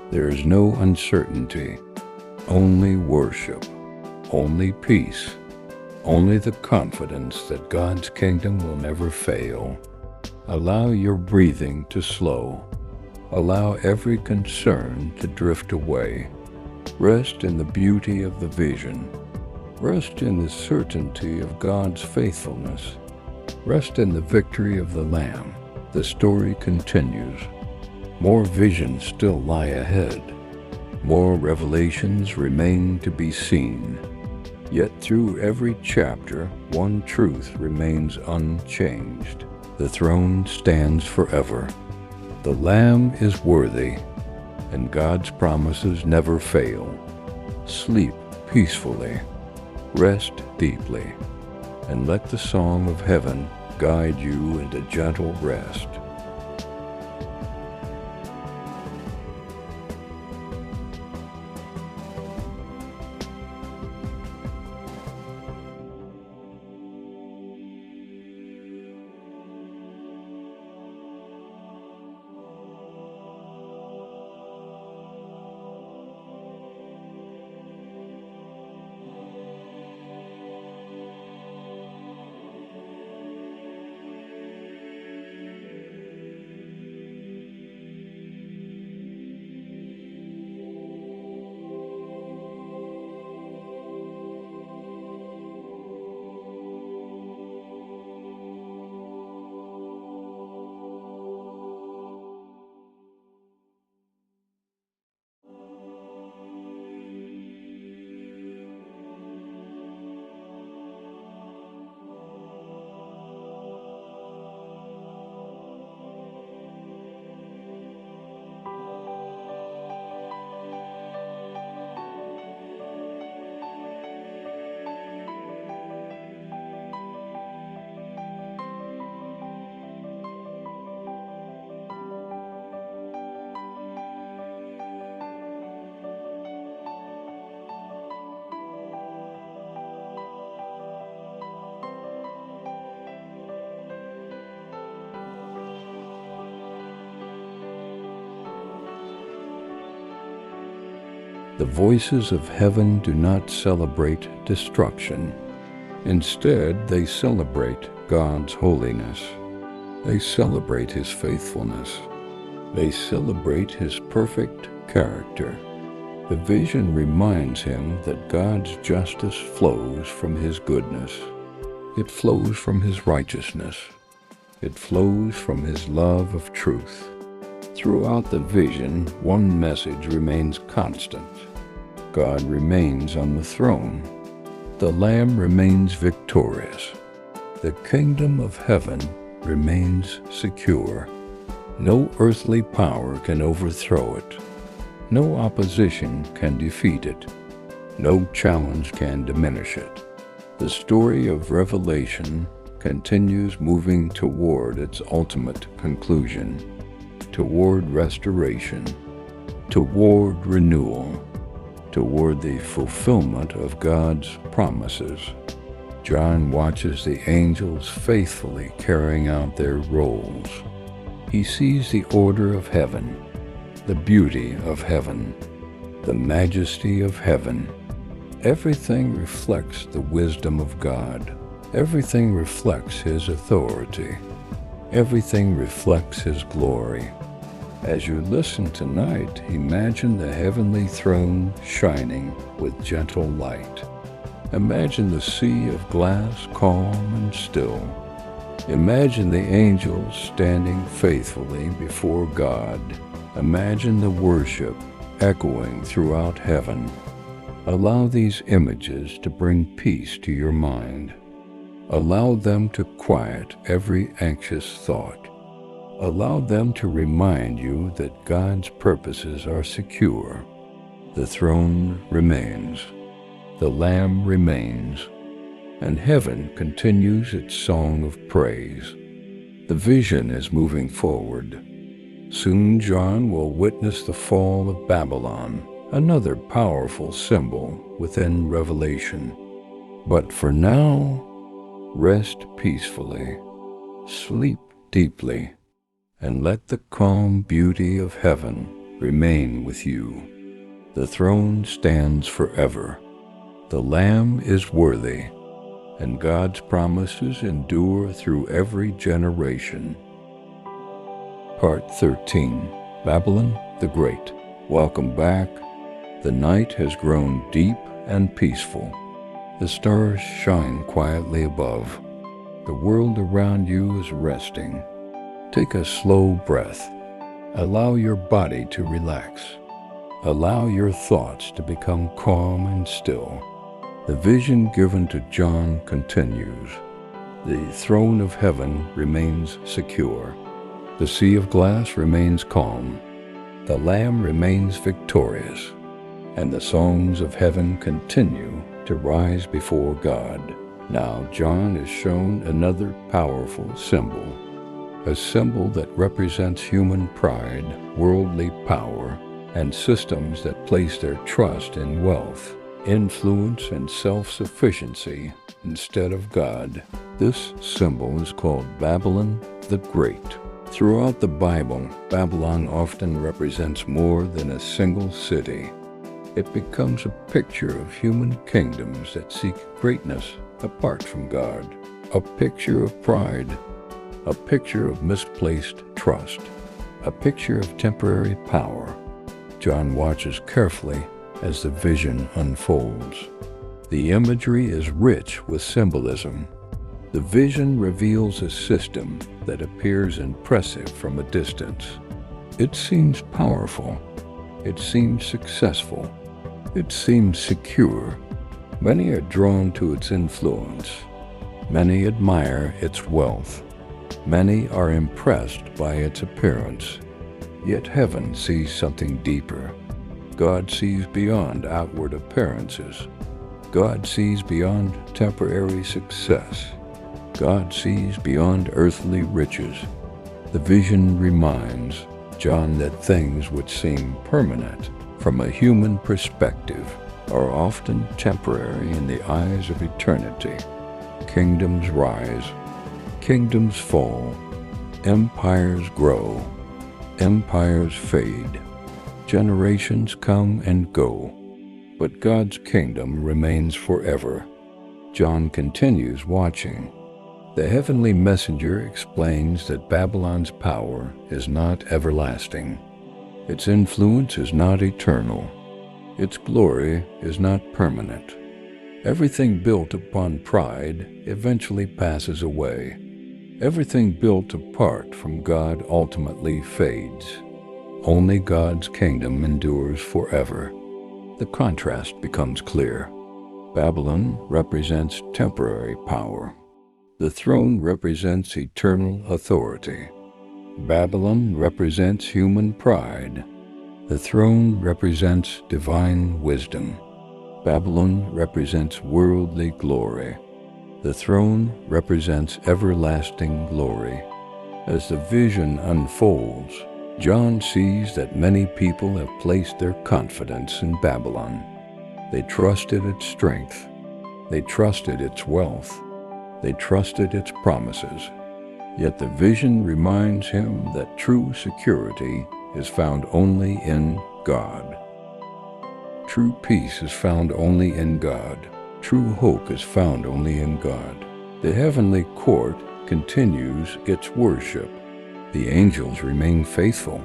There is no uncertainty. Only worship. Only peace. Only the confidence that God's kingdom will never fail. Allow your breathing to slow. Allow every concern to drift away. Rest in the beauty of the vision. Rest in the certainty of God's faithfulness. Rest in the victory of the Lamb. The story continues. More visions still lie ahead. More revelations remain to be seen. Yet through every chapter, one truth remains unchanged. The throne stands forever. The Lamb is worthy, and God's promises never fail. Sleep peacefully, rest deeply, and let the song of heaven guide you into gentle rest. The voices of heaven do not celebrate destruction. Instead, they celebrate God's holiness. They celebrate His faithfulness. They celebrate His perfect character. The vision reminds him that God's justice flows from His goodness. It flows from His righteousness. It flows from His love of truth. Throughout the vision, one message remains constant. God remains on the throne. The Lamb remains victorious. The kingdom of heaven remains secure. No earthly power can overthrow it. No opposition can defeat it. No challenge can diminish it. The story of Revelation continues moving toward its ultimate conclusion, toward restoration, toward renewal, toward the fulfillment of God's promises. John watches the angels faithfully carrying out their roles. He sees the order of heaven, the beauty of heaven, the majesty of heaven. Everything reflects the wisdom of God. Everything reflects His authority. Everything reflects His glory. As you listen tonight, imagine the heavenly throne shining with gentle light. Imagine the sea of glass calm and still. Imagine the angels standing faithfully before God. Imagine the worship echoing throughout heaven. Allow these images to bring peace to your mind. Allow them to quiet every anxious thought. Allow them to remind you that God's purposes are secure. The throne remains, the Lamb remains, and heaven continues its song of praise. The vision is moving forward. Soon John will witness the fall of Babylon, another powerful symbol within Revelation. But for now, rest peacefully, sleep deeply, and let the calm beauty of heaven remain with you. The throne stands forever. The Lamb is worthy, and God's promises endure through every generation. Part 13. Babylon the Great. Welcome back. The night has grown deep and peaceful. The stars shine quietly above. The world around you is resting. Take a slow breath. Allow your body to relax. Allow your thoughts to become calm and still. The vision given to John continues. The throne of heaven remains secure. The sea of glass remains calm. The Lamb remains victorious. And the songs of heaven continue to rise before God. Now John is shown another powerful symbol, a symbol that represents human pride, worldly power, and systems that place their trust in wealth, influence, and self-sufficiency instead of God. This symbol is called Babylon the Great. Throughout the Bible, Babylon often represents more than a single city. It becomes a picture of human kingdoms that seek greatness apart from God, a picture of pride, a picture of misplaced trust, a picture of temporary power. John watches carefully as the vision unfolds. The imagery is rich with symbolism. The vision reveals a system that appears impressive from a distance. It seems powerful. It seems successful. It seems secure. Many are drawn to its influence. Many admire its wealth. Many are impressed by its appearance. Yet heaven sees something deeper. God sees beyond outward appearances. God sees beyond temporary success. God sees beyond earthly riches. The vision reminds John that things which seem permanent from a human perspective are often temporary in the eyes of eternity. Kingdoms rise, kingdoms fall, empires grow, empires fade, generations come and go, but God's kingdom remains forever. John continues watching. The heavenly messenger explains that Babylon's power is not everlasting. Its influence is not eternal. Its glory is not permanent. Everything built upon pride eventually passes away. Everything built apart from God ultimately fades. Only God's kingdom endures forever. The contrast becomes clear. Babylon represents temporary power. The throne represents eternal authority. Babylon represents human pride. The throne represents divine wisdom. Babylon represents worldly glory. The throne represents everlasting glory. As the vision unfolds, John sees that many people have placed their confidence in Babylon. They trusted its strength. They trusted its wealth. They trusted its promises. Yet the vision reminds him that true security is found only in God. True peace is found only in God. True hope is found only in God. The heavenly court continues its worship. The angels remain faithful.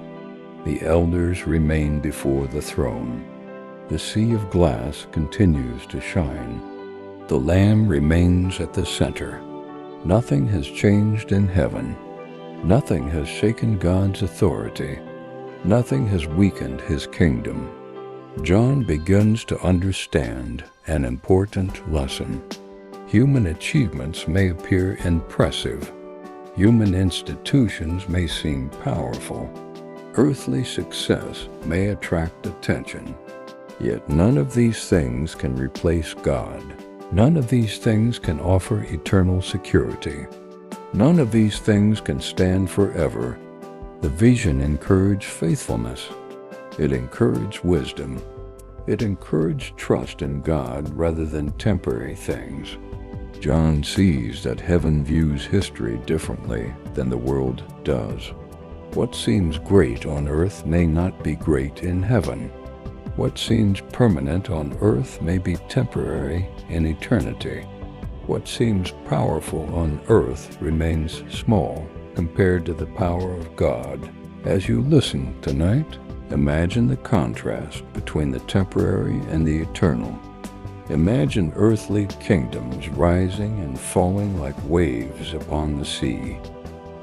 The elders remain before the throne. The sea of glass continues to shine. The Lamb remains at the center. Nothing has changed in heaven. Nothing has shaken God's authority. Nothing has weakened his kingdom. John begins to understand an important lesson. Human achievements may appear impressive. Human institutions may seem powerful. Earthly success may attract attention. Yet none of these things can replace God. None of these things can offer eternal security. None of these things can stand forever. The vision encouraged faithfulness. It encouraged wisdom. It encouraged trust in God rather than temporary things. John sees that heaven views history differently than the world does. What seems great on earth may not be great in heaven. What seems permanent on earth may be temporary in eternity. What seems powerful on earth remains small compared to the power of God. As you listen tonight, imagine the contrast between the temporary and the eternal. Imagine earthly kingdoms rising and falling like waves upon the sea.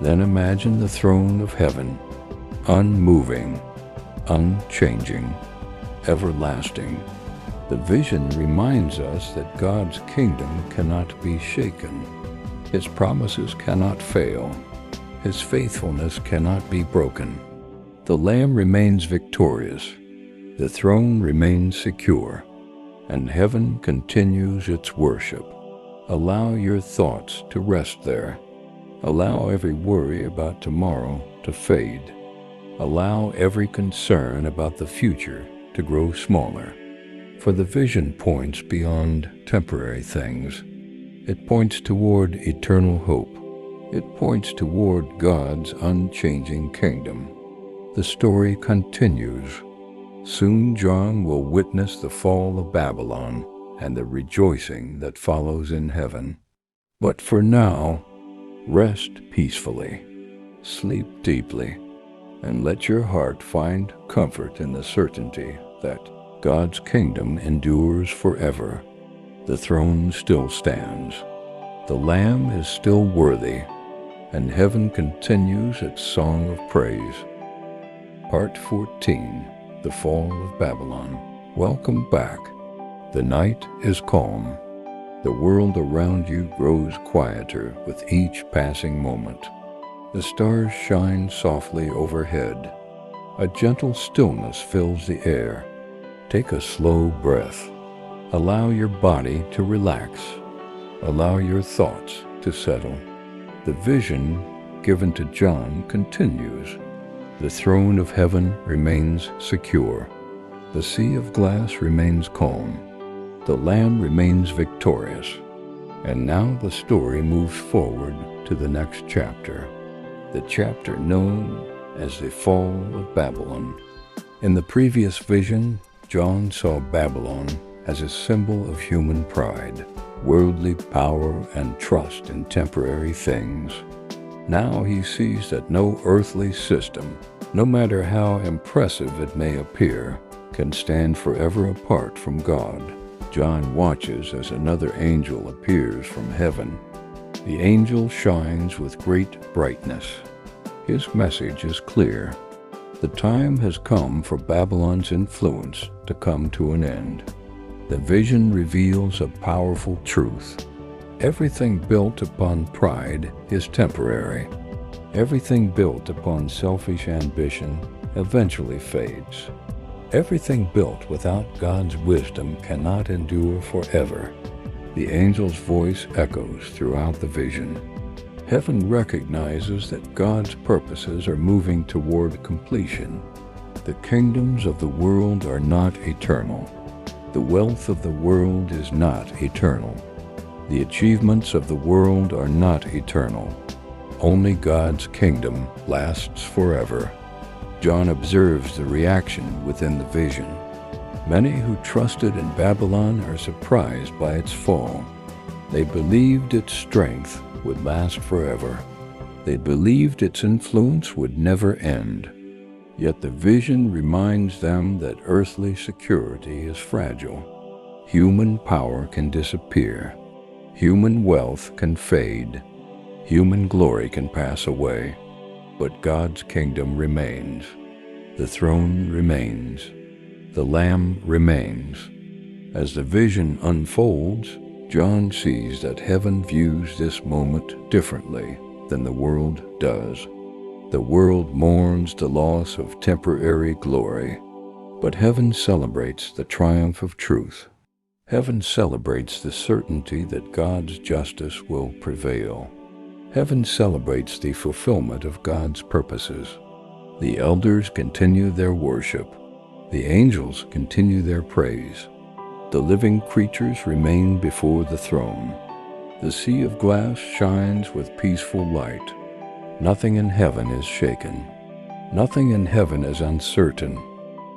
Then imagine the throne of heaven, unmoving, unchanging, everlasting. The vision reminds us that God's kingdom cannot be shaken. His promises cannot fail. His faithfulness cannot be broken. The Lamb remains victorious. The throne remains secure. And heaven continues its worship. Allow your thoughts to rest there. Allow every worry about tomorrow to fade. Allow every concern about the future to grow smaller. For the vision points beyond temporary things. It points toward eternal hope. It points toward God's unchanging kingdom. The story continues. Soon John will witness the fall of Babylon and the rejoicing that follows in heaven. But for now, rest peacefully, sleep deeply, and let your heart find comfort in the certainty that God's kingdom endures forever. The throne still stands. The Lamb is still worthy, and heaven continues its song of praise. Part 14. The Fall of Babylon. Welcome back. The night is calm. The world around you grows quieter with each passing moment. The stars shine softly overhead. A gentle stillness fills the air. Take a slow breath. Allow your body to relax. Allow your thoughts to settle. The vision given to John continues. The throne of heaven remains secure. The sea of glass remains calm. The Lamb remains victorious. And now the story moves forward to the next chapter, the chapter known as the Fall of Babylon. In the previous vision, John saw Babylon as a symbol of human pride, worldly power, and trust in temporary things. Now he sees that no earthly system, no matter how impressive it may appear, can stand forever apart from God. John watches as another angel appears from heaven. The angel shines with great brightness. His message is clear. The time has come for Babylon's influence to come to an end. The vision reveals a powerful truth. Everything built upon pride is temporary. Everything built upon selfish ambition eventually fades. Everything built without God's wisdom cannot endure forever. The angel's voice echoes throughout the vision. Heaven recognizes that God's purposes are moving toward completion. The kingdoms of the world are not eternal. The wealth of the world is not eternal. The achievements of the world are not eternal. Only God's kingdom lasts forever. John observes the reaction within the vision. Many who trusted in Babylon are surprised by its fall. They believed its strength would last forever. They believed its influence would never end. Yet the vision reminds them that earthly security is fragile. Human power can disappear. Human wealth can fade. Human glory can pass away. But God's kingdom remains. The throne remains. The Lamb remains. As the vision unfolds, John sees that heaven views this moment differently than the world does. The world mourns the loss of temporary glory, but heaven celebrates the triumph of truth. Heaven celebrates the certainty that God's justice will prevail. Heaven celebrates the fulfillment of God's purposes. The elders continue their worship. The angels continue their praise. The living creatures remain before the throne. The sea of glass shines with peaceful light. Nothing in heaven is shaken. Nothing in heaven is uncertain.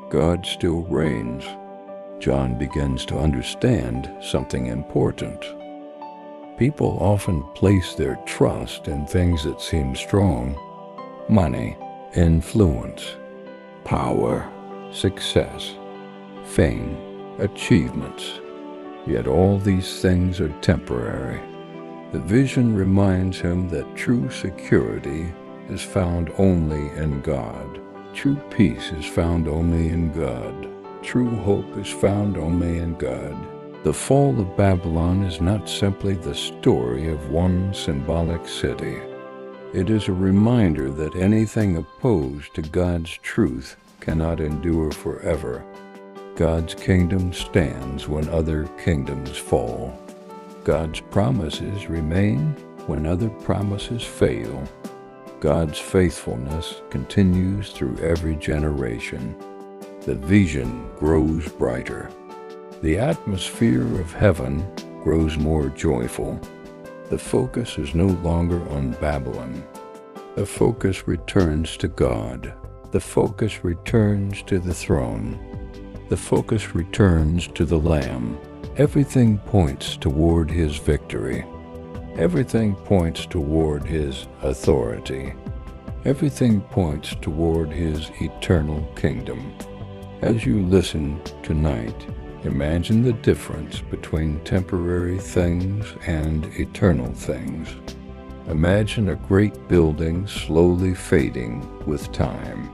God still reigns. John begins to understand something important. People often place their trust in things that seem strong: money, influence, power, success, fame, achievements. Yet all these things are temporary. The vision reminds him that true security is found only in God. True peace is found only in God. True hope is found only in God. The fall of Babylon is not simply the story of one symbolic city. It is a reminder that anything opposed to God's truth cannot endure forever. God's kingdom stands when other kingdoms fall. God's promises remain when other promises fail. God's faithfulness continues through every generation. The vision grows brighter. The atmosphere of heaven grows more joyful. The focus is no longer on Babylon. The focus returns to God. The focus returns to the throne. The focus returns to the Lamb. Everything points toward his victory. Everything points toward his authority. Everything points toward his eternal kingdom. As you listen tonight, imagine the difference between temporary things and eternal things. Imagine a great building slowly fading with time.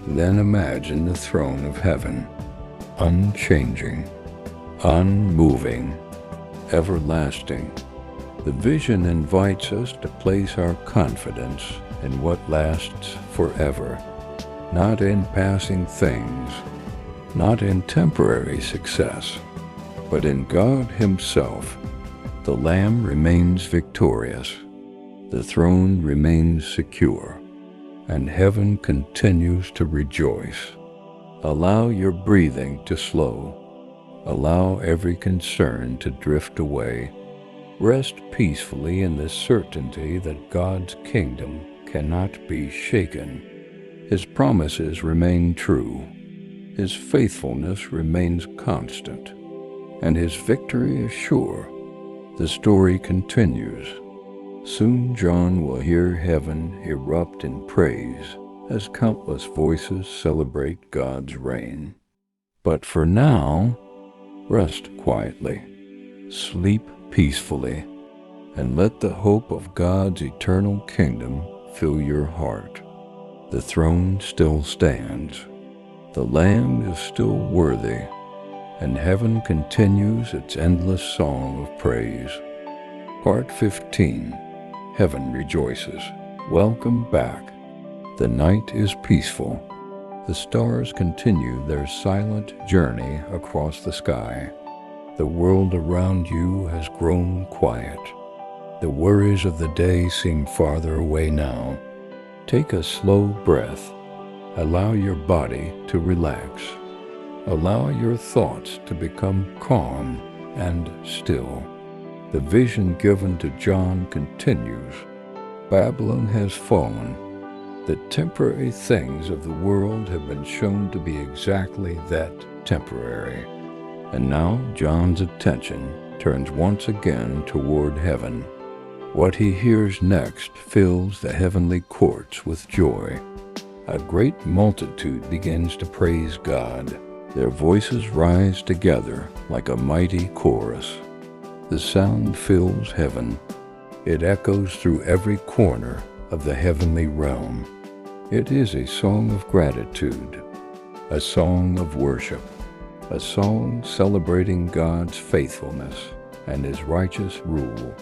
Then imagine the throne of heaven, unchanging, unmoving, everlasting. The vision invites us to place our confidence in what lasts forever, not in passing things, not in temporary success, but in God himself. The Lamb remains victorious, the throne remains secure, and heaven continues to rejoice. Allow your breathing to slow. Allow every concern to drift away. Rest peacefully in the certainty that God's kingdom cannot be shaken. His promises remain true. His faithfulness remains constant, and his victory is sure. The story continues. Soon John will hear heaven erupt in praise as countless voices celebrate God's reign. But for now, rest quietly, sleep peacefully, and let the hope of God's eternal kingdom fill your heart. The throne still stands. The Lamb is still worthy, and heaven continues its endless song of praise. Part 15. Heaven rejoices. Welcome back. The night is peaceful. The stars continue their silent journey across the sky. The world around you has grown quiet. The worries of the day seem farther away now. Take a slow breath. Allow your body to relax. Allow your thoughts to become calm and still. The vision given to John continues. Babylon has fallen. The temporary things of the world have been shown to be exactly that, temporary. And now John's attention turns once again toward heaven. What he hears next fills the heavenly courts with joy. A great multitude begins to praise God. Their voices rise together like a mighty chorus. The sound fills heaven. It echoes through every corner of the heavenly realm. It is a song of gratitude. a song of worship, a song celebrating God's faithfulness and His righteous rule.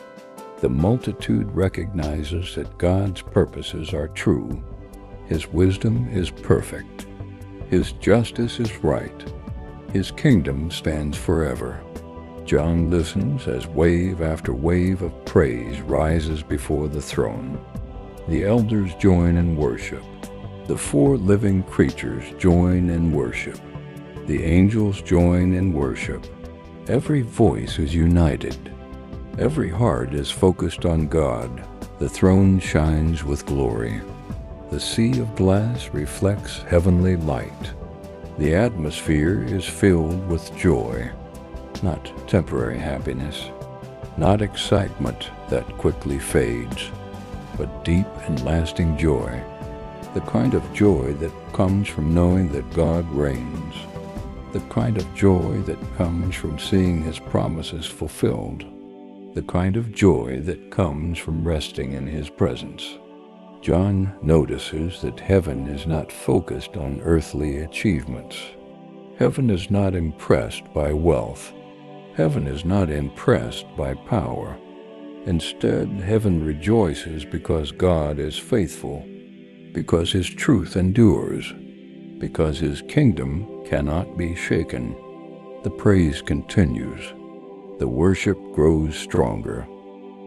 The multitude recognizes that God's purposes are true, His wisdom is perfect, His justice is right, His kingdom stands forever. John listens as wave after wave of praise rises before the throne. The elders join in worship. The four living creatures join in worship. The angels join in worship. Every voice is united. Every heart is focused on God. The throne shines with glory. The sea of glass reflects heavenly light. The atmosphere is filled with joy. Not temporary happiness, not excitement that quickly fades, but deep and lasting joy, the kind of joy that comes from knowing that God reigns, the kind of joy that comes from seeing His promises fulfilled, the kind of joy that comes from resting in His presence. John notices that heaven is not focused on earthly achievements. Heaven is not impressed by wealth. Heaven is not impressed by power. Instead, heaven rejoices because God is faithful, because His truth endures, because His kingdom cannot be shaken. The praise continues. The worship grows stronger.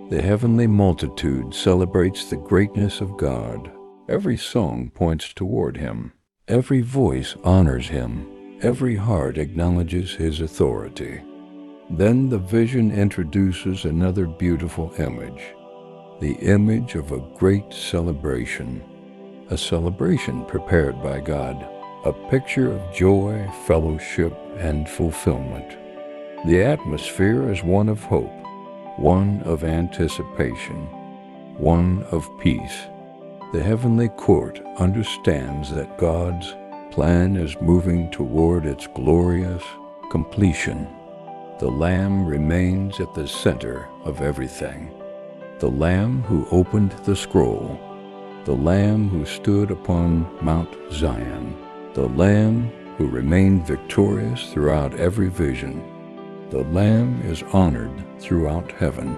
The heavenly multitude celebrates the greatness of God. Every song points toward Him. Every voice honors Him. Every heart acknowledges His authority. Then the vision introduces another beautiful image, the image of a great celebration, a celebration prepared by God, a picture of joy, fellowship, and fulfillment. The atmosphere is one of hope, one of anticipation, one of peace. The heavenly court understands that God's plan is moving toward its glorious completion. The Lamb remains at the center of everything. The Lamb who opened the scroll, the Lamb who stood upon Mount Zion, the Lamb who remained victorious throughout every vision. The Lamb is honored throughout heaven.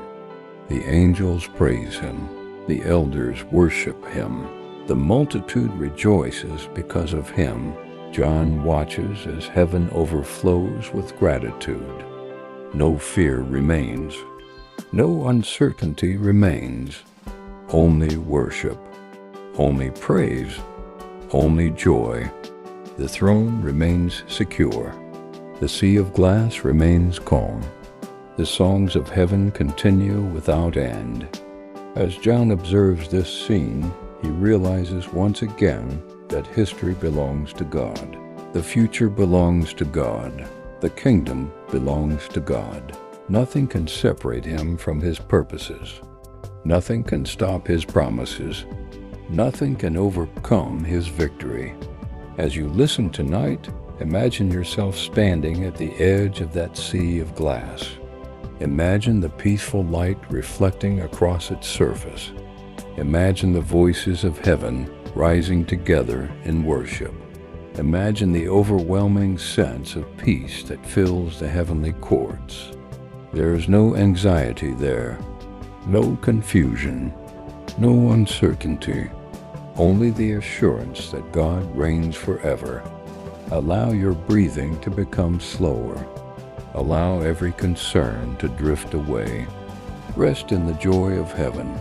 The angels praise Him. The elders worship Him. The multitude rejoices because of Him. John watches as heaven overflows with gratitude. No fear remains. No uncertainty remains. Only worship. Only praise. Only joy. The throne remains secure. The sea of glass remains calm. The songs of heaven continue without end. As John observes this scene, he realizes once again that history belongs to God. The future belongs to God. The kingdom belongs to God. Nothing can separate Him from His purposes. Nothing can stop His promises. Nothing can overcome His victory. As you listen tonight, imagine yourself standing at the edge of that sea of glass. Imagine the peaceful light reflecting across its surface. Imagine the voices of heaven rising together in worship. Imagine the overwhelming sense of peace that fills the heavenly courts. There is no anxiety there, no confusion, no uncertainty, only the assurance that God reigns forever. Allow your breathing to become slower. Allow every concern to drift away. Rest in the joy of heaven.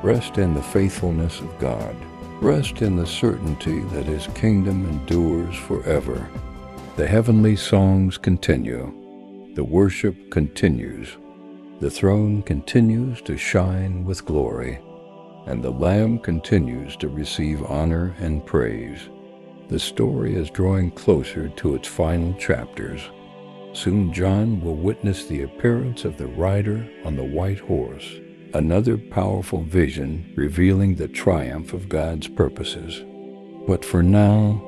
Rest in the faithfulness of God. Rest in the certainty that His kingdom endures forever. The heavenly songs continue. The worship continues. The throne continues to shine with glory, and the Lamb continues to receive honor and praise. The story is drawing closer to its final chapters. Soon John will witness the appearance of the rider on the white horse, another powerful vision revealing the triumph of God's purposes. But for now,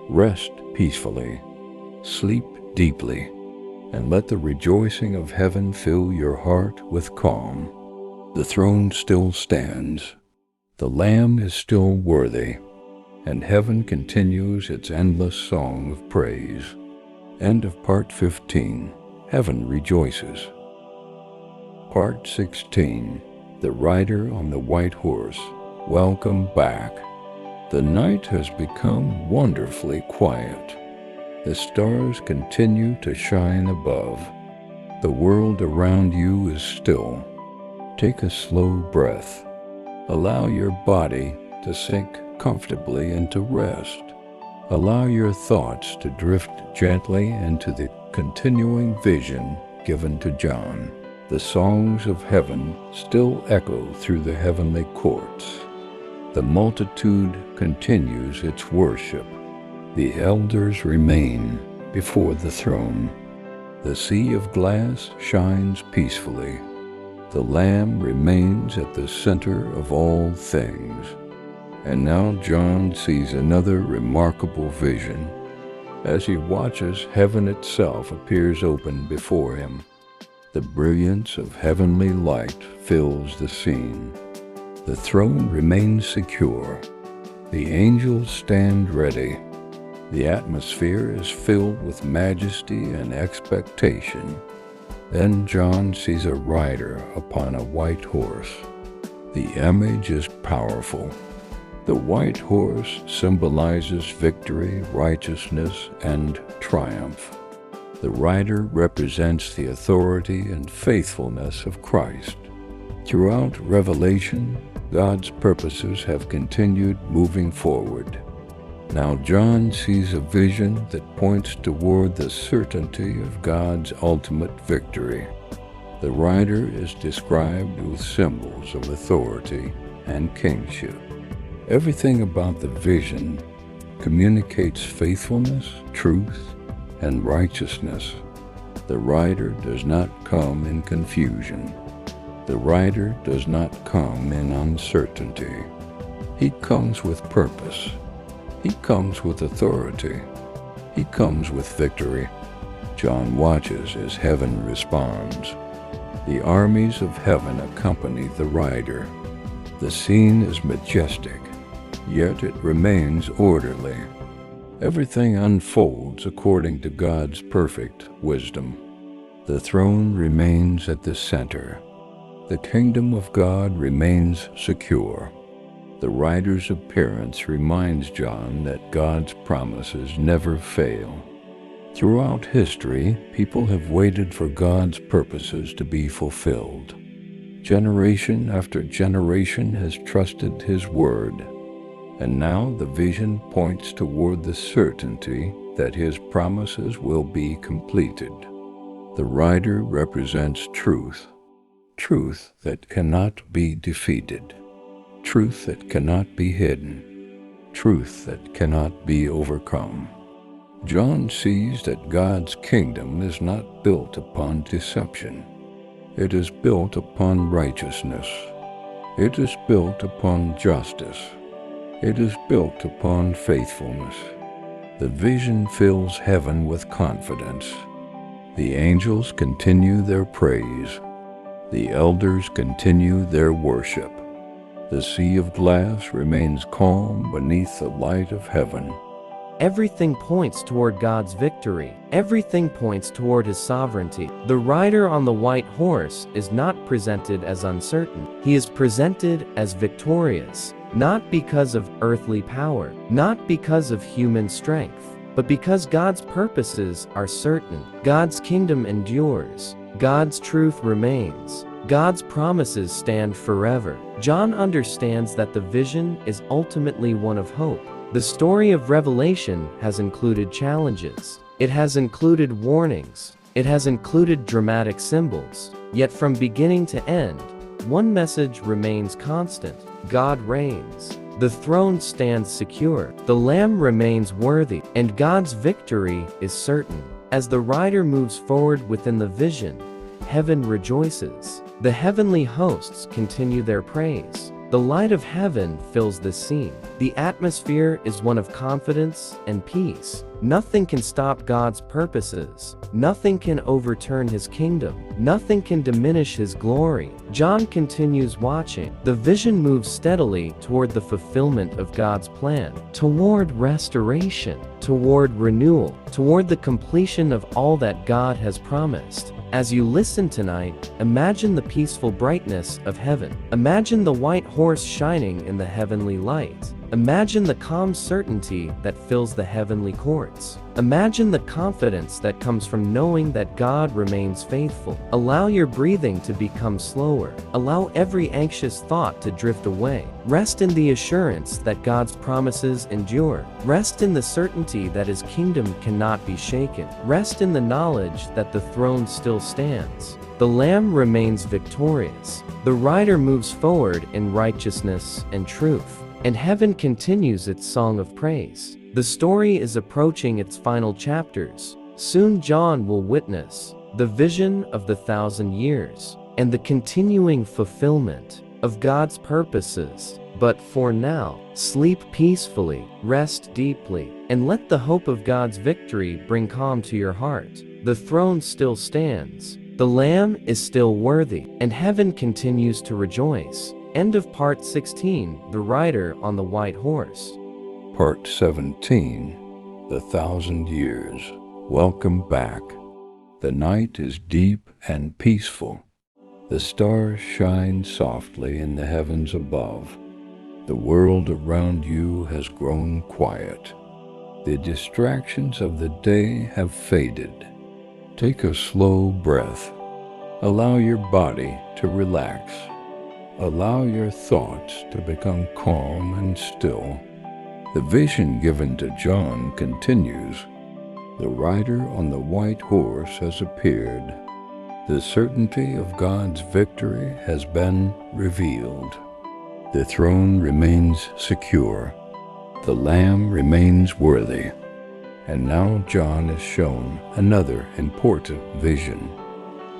rest peacefully, sleep deeply, and let the rejoicing of heaven fill your heart with calm. The throne still stands. The Lamb is still worthy. and heaven continues its endless song of praise. End of Part 15. Heaven rejoices. Part 16. The Rider on the White Horse. Welcome back. The night has become wonderfully quiet. The stars continue to shine above. The world around you is still. Take a slow breath. Allow your body to sink comfortably into rest. Allow your thoughts to drift gently into the continuing vision given to John. The songs of heaven still echo through the heavenly courts. The multitude continues its worship. The elders remain before the throne. The sea of glass shines peacefully. The Lamb remains at the center of all things. And now John sees another remarkable vision. As he watches, heaven itself appears open before him. The brilliance of heavenly light fills the scene. The throne remains secure. The angels stand ready. The atmosphere is filled with majesty and expectation. Then John sees a rider upon a white horse. The image is powerful. The white horse symbolizes victory, righteousness, and triumph. The rider represents the authority and faithfulness of Christ. Throughout Revelation, God's purposes have continued moving forward. Now John sees a vision that points toward the certainty of God's ultimate victory. The rider is described with symbols of authority and kingship. Everything about the vision communicates faithfulness, truth, and righteousness. The rider does not come in confusion. The rider does not come in uncertainty. He comes with purpose. He comes with authority. He comes with victory. John watches as heaven responds. The armies of heaven accompany the rider. The scene is majestic, yet it remains orderly. Everything unfolds according to God's perfect wisdom. The throne remains at the center. The kingdom of God remains secure. The rider's appearance reminds John that God's promises never fail. Throughout history, people have waited for God's purposes to be fulfilled. Generation after generation has trusted His word, and now the vision points toward the certainty that His promises will be completed. The rider represents truth, truth that cannot be defeated, truth that cannot be hidden, truth that cannot be overcome. John sees that God's kingdom is not built upon deception. It is built upon righteousness. It is built upon justice. It is built upon faithfulness. The vision fills heaven with confidence. The angels continue their praise. The elders continue their worship. The sea of glass remains calm beneath the light of heaven. Everything points toward God's victory. Everything points toward His sovereignty. The rider on the white horse is not presented as uncertain. He is presented as victorious, not because of earthly power, not because of human strength, but because God's purposes are certain. God's kingdom endures. God's truth remains. God's promises stand forever. John understands that the vision is ultimately one of hope. The story of Revelation has included challenges. It has included warnings. It has included dramatic symbols. Yet from beginning to end, one message remains constant. God reigns. The throne stands secure. The Lamb remains worthy. And God's victory is certain. As the rider moves forward within the vision, heaven rejoices. The heavenly hosts continue their praise. The light of heaven fills the scene. The atmosphere is one of confidence and peace. Nothing can stop God's purposes. Nothing can overturn his kingdom. Nothing can diminish his glory. John continues watching. The vision moves steadily toward the fulfillment of God's plan, toward restoration, toward renewal, toward the completion of all that God has promised. As you listen tonight, imagine the peaceful brightness of heaven. Imagine the white horse shining in the heavenly light. Imagine the calm certainty that fills the heavenly courts. Imagine the confidence that comes from knowing that God remains faithful. Allow your breathing to become slower. Allow every anxious thought to drift away. Rest in the assurance that God's promises endure. Rest in the certainty that his kingdom cannot be shaken. Rest in the knowledge that the throne still stands. The Lamb remains victorious. The rider moves forward in righteousness and truth. And heaven continues its song of praise. The story is approaching its final chapters. Soon John will witness the vision of the 1,000 years and the continuing fulfillment of God's purposes. But for now, sleep peacefully, rest deeply, and let the hope of God's victory bring calm to your heart. The throne still stands. The Lamb is still worthy, and heaven continues to rejoice. End of Part 16, The Rider on the White Horse. Part 17, The 1,000 Years. Welcome back. The night is deep and peaceful. The stars shine softly in the heavens above. The world around you has grown quiet. The distractions of the day have faded. Take a slow breath. Allow your body to relax. Allow your thoughts to become calm and still. The vision given to John continues. The rider on the white horse has appeared. The certainty of God's victory has been revealed. The throne remains secure. The Lamb remains worthy. And now John is shown another important vision.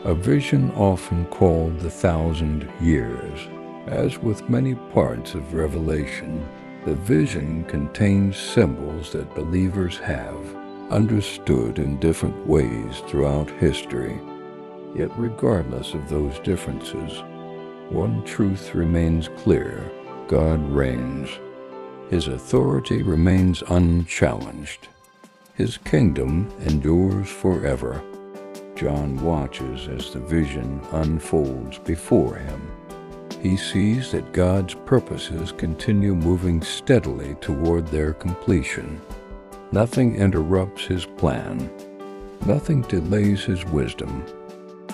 A vision often called the 1,000 years. As with many parts of Revelation, the vision contains symbols that believers have understood in different ways throughout history. Yet regardless of those differences, one truth remains clear: God reigns. His authority remains unchallenged. His kingdom endures forever. John watches as the vision unfolds before him. He sees that God's purposes continue moving steadily toward their completion. Nothing interrupts his plan. Nothing delays his wisdom.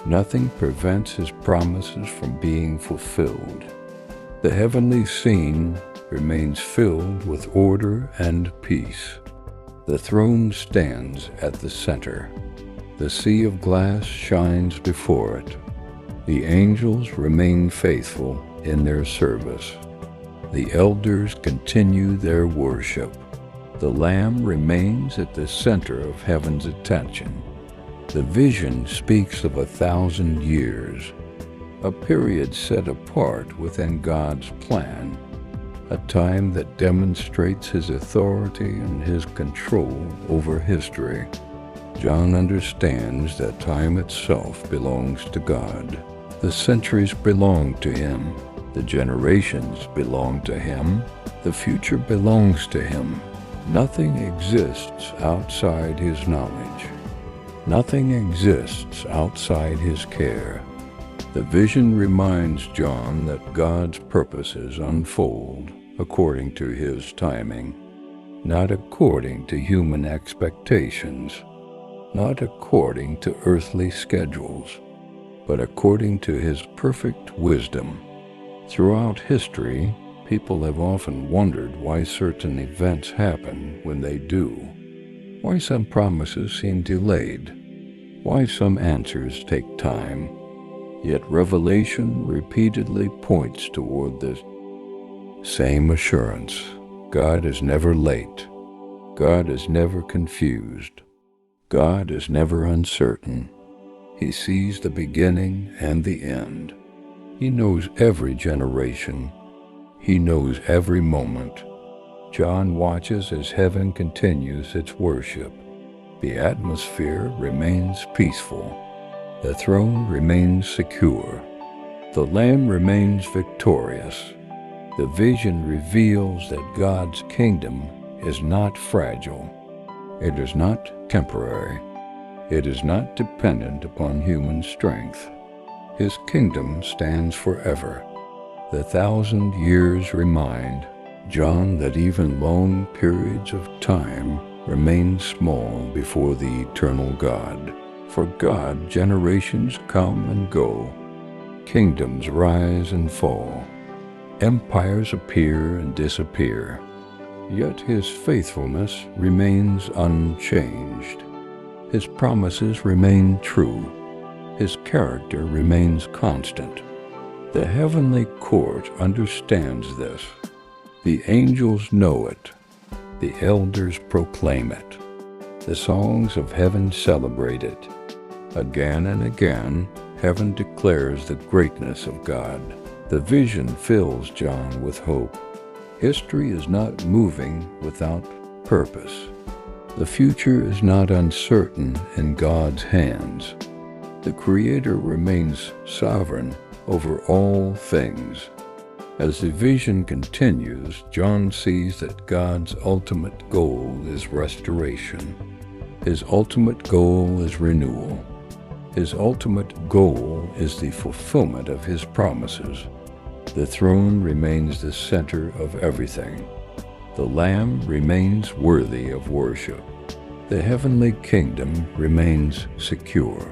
Nothing prevents his promises from being fulfilled. The heavenly scene remains filled with order and peace. The throne stands at the center. The sea of glass shines before it. The angels remain faithful in their service. The elders continue their worship. The Lamb remains at the center of heaven's attention. The vision speaks of 1,000 years, a period set apart within God's plan, a time that demonstrates his authority and his control over history. John understands that time itself belongs to God. The centuries belong to him. The generations belong to him. The future belongs to him. Nothing exists outside his knowledge. Nothing exists outside his care. The vision reminds John that God's purposes unfold according to his timing, not according to human expectations, not according to earthly schedules, but according to his perfect wisdom. Throughout history, people have often wondered why certain events happen when they do, why some promises seem delayed, why some answers take time. Yet Revelation repeatedly points toward this same assurance. God is never late. God is never confused. God is never uncertain. He sees the beginning and the end. He knows every generation, He knows every moment. John watches as heaven continues its worship. The atmosphere remains peaceful. The throne remains secure. The Lamb remains victorious. The vision reveals that God's kingdom is not fragile. It is not temporary. It is not dependent upon human strength. His kingdom stands forever. The 1,000 years remind John that even long periods of time remain small before the eternal God. For God, generations come and go. Kingdoms rise and fall. Empires appear and disappear. Yet his faithfulness remains unchanged. His promises remain true. His character remains constant. The heavenly court understands this. The angels know it. The elders proclaim it. The songs of heaven celebrate it. Again and again, heaven declares the greatness of God. The vision fills John with hope. History is not moving without purpose. The future is not uncertain in God's hands. The Creator remains sovereign over all things. As the vision continues, John sees that God's ultimate goal is restoration. His ultimate goal is renewal. His ultimate goal is the fulfillment of His promises. The throne remains the center of everything. The Lamb remains worthy of worship. The heavenly kingdom remains secure.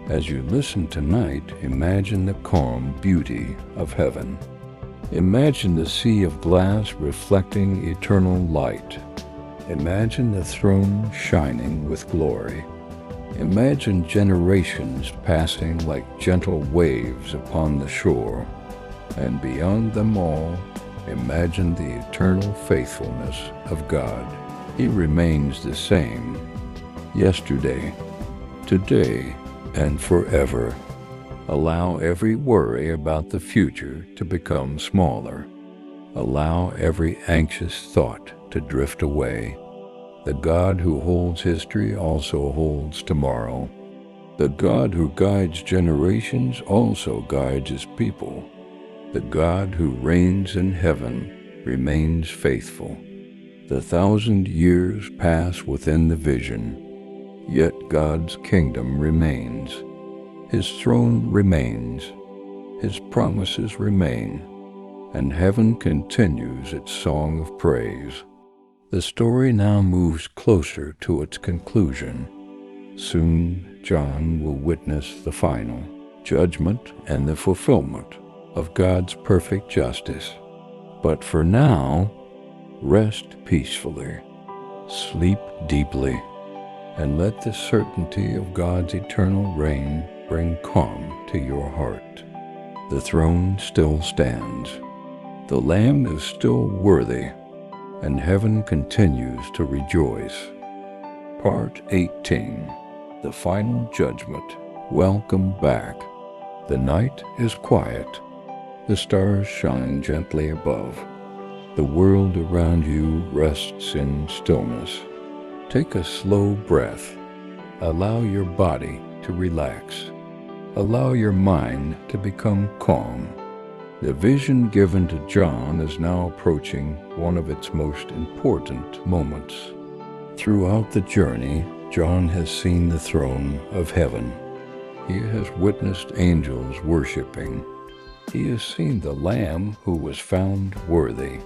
As you listen tonight, imagine the calm beauty of heaven. Imagine the sea of glass reflecting eternal light. Imagine the throne shining with glory. Imagine generations passing like gentle waves upon the shore. And beyond them all, imagine the eternal faithfulness of God. He remains the same, yesterday, today, and forever. Allow every worry about the future to become smaller. Allow every anxious thought to drift away. The God who holds history also holds tomorrow. The God who guides generations also guides His people. The God who reigns in heaven remains faithful. The 1,000 years pass within the vision, yet God's kingdom remains. His throne remains. His promises remain. And heaven continues its song of praise. The story now moves closer to its conclusion. Soon, John will witness the final judgment and the fulfillment of God's perfect justice. But for now, rest peacefully, sleep deeply, and let the certainty of God's eternal reign bring calm to your heart. The throne still stands. The Lamb is still worthy, and heaven continues to rejoice. Part 18. The Final Judgment. Welcome back. The night is quiet. The stars shine gently above. The world around you rests in stillness. Take a slow breath. Allow your body to relax. Allow your mind to become calm. The vision given to John is now approaching one of its most important moments. Throughout the journey, John has seen the throne of heaven. He has witnessed angels worshiping. He has seen the Lamb who was found worthy.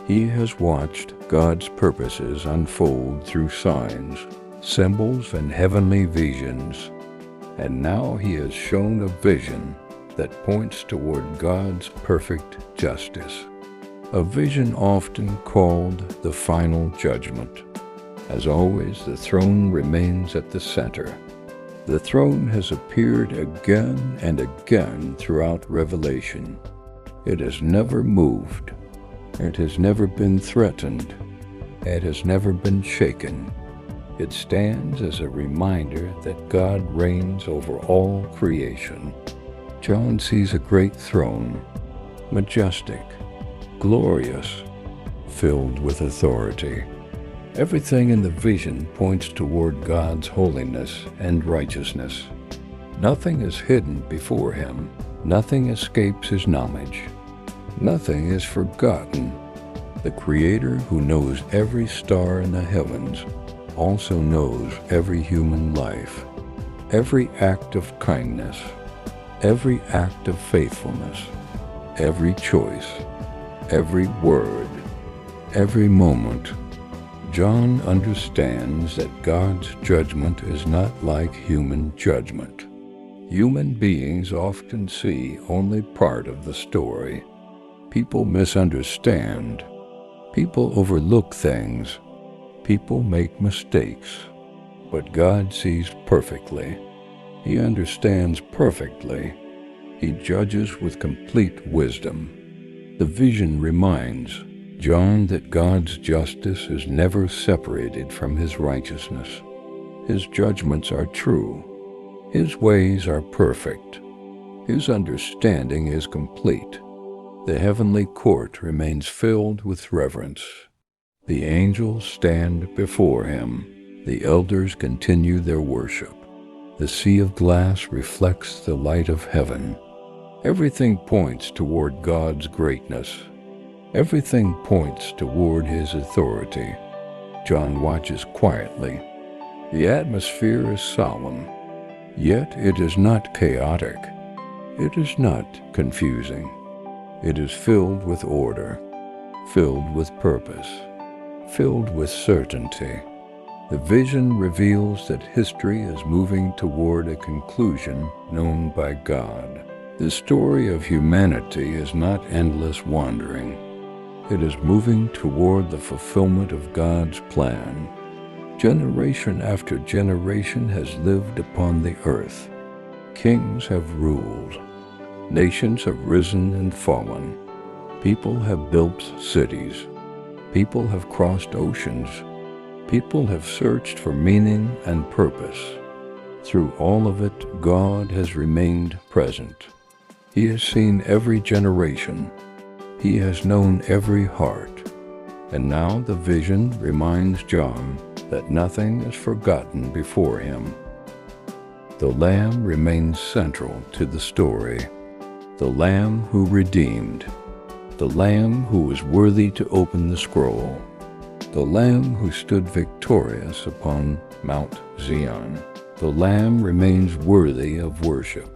He has watched God's purposes unfold through signs, symbols, and heavenly visions. And now he has shown a vision that points toward God's perfect justice. A vision often called the final judgment. As always, the throne remains at the center. The throne has appeared again and again throughout Revelation. It has never moved. It has never been threatened. It has never been shaken. It stands as a reminder that God reigns over all creation. John sees a great throne, majestic, glorious, filled with authority. Everything in the vision points toward God's holiness and righteousness. Nothing is hidden before him. Nothing escapes his knowledge. Nothing is forgotten. The Creator, who knows every star in the heavens, also knows every human life, every act of kindness, every act of faithfulness, every choice, every word, every moment. John understands that God's judgment is not like human judgment. Human beings often see only part of the story. People misunderstand. People overlook things. People make mistakes. But God sees perfectly. He understands perfectly. He judges with complete wisdom. The vision reminds John that God's justice is never separated from his righteousness. His judgments are true. His ways are perfect. His understanding is complete. The heavenly court remains filled with reverence. The angels stand before him. The elders continue their worship. The sea of glass reflects the light of heaven. Everything points toward God's greatness. Everything points toward his authority. John watches quietly. The atmosphere is solemn, yet it is not chaotic. It is not confusing. It is filled with order, filled with purpose, filled with certainty. The vision reveals that history is moving toward a conclusion known by God. The story of humanity is not endless wandering. It is moving toward the fulfillment of God's plan. Generation after generation has lived upon the earth. Kings have ruled. Nations have risen and fallen. People have built cities. People have crossed oceans. People have searched for meaning and purpose. Through all of it, God has remained present. He has seen every generation. He has known every heart. And now the vision reminds John that nothing is forgotten before him. The Lamb remains central to the story. The Lamb who redeemed. The Lamb who was worthy to open the scroll. The Lamb who stood victorious upon Mount Zion. The Lamb remains worthy of worship.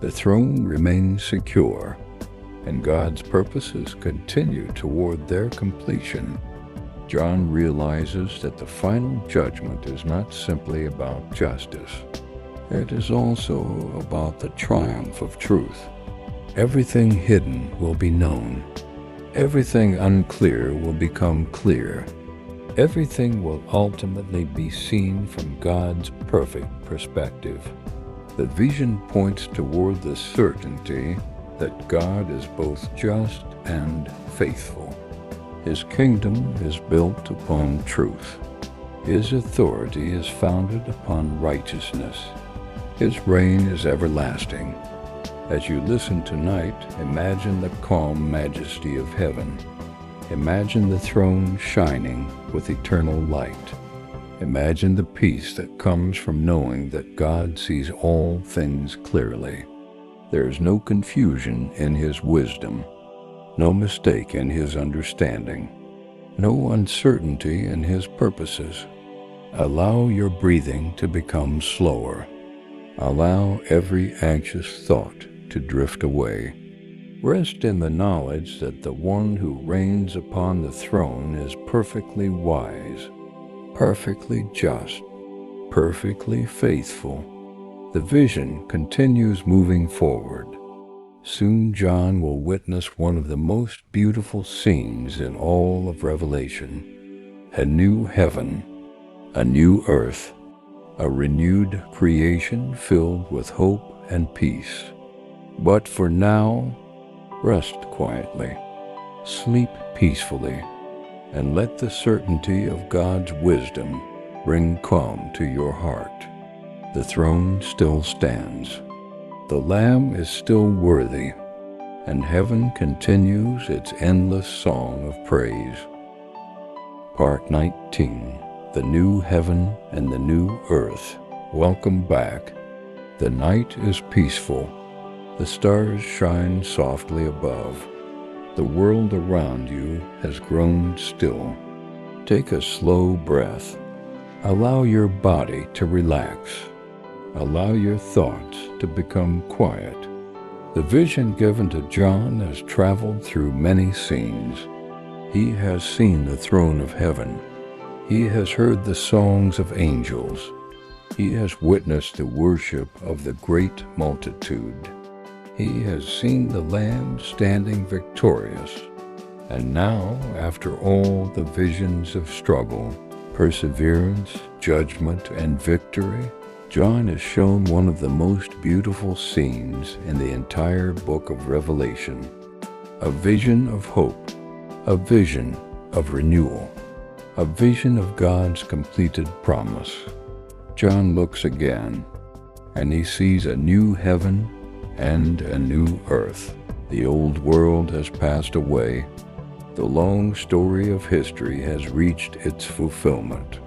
The throne remains secure, and God's purposes continue toward their completion. John realizes that the final judgment is not simply about justice. It is also about the triumph of truth. Everything hidden will be known. Everything unclear will become clear. Everything will ultimately be seen from God's perfect perspective. The vision points toward the certainty that God is both just and faithful. His kingdom is built upon truth. His authority is founded upon righteousness. His reign is everlasting. As you listen tonight, imagine the calm majesty of heaven. Imagine the throne shining with eternal light. Imagine the peace that comes from knowing that God sees all things clearly. There is no confusion in his wisdom, no mistake in his understanding, no uncertainty in his purposes. Allow your breathing to become slower. Allow every anxious thought to drift away. Rest in the knowledge that the one who reigns upon the throne is perfectly wise, perfectly just, perfectly faithful. The vision continues moving forward. Soon John will witness one of the most beautiful scenes in all of Revelation. A new heaven, a new earth, a renewed creation filled with hope and peace. But for now, rest quietly, sleep peacefully, and let the certainty of God's wisdom bring calm to your heart. The throne still stands. The Lamb is still worthy, and heaven continues its endless song of praise. Part 19. The New Heaven and the New Earth. Welcome back. The night is peaceful. The stars shine softly above. The world around you has grown still. Take a slow breath. Allow your body to relax. Allow your thoughts to become quiet. The vision given to John has traveled through many scenes. He has seen the throne of heaven. He has heard the songs of angels. He has witnessed the worship of the great multitude. He has seen the Lamb standing victorious. And now, after all the visions of struggle, perseverance, judgment, and victory, John is shown one of the most beautiful scenes in the entire book of Revelation. A vision of hope, a vision of renewal, a vision of God's completed promise. John looks again, and he sees a new heaven and a new earth. The old world has passed away. The long story of history has reached its fulfillment.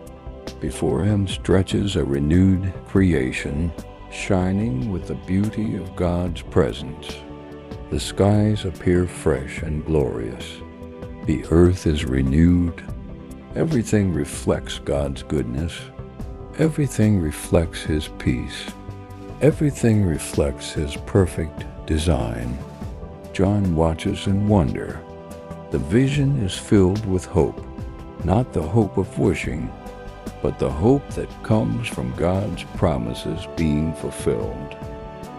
Before him stretches a renewed creation, shining with the beauty of God's presence. The skies appear fresh and glorious. The earth is renewed. Everything reflects God's goodness. Everything reflects His peace. Everything reflects His perfect design. John watches in wonder. The vision is filled with hope, not the hope of wishing, but the hope that comes from God's promises being fulfilled.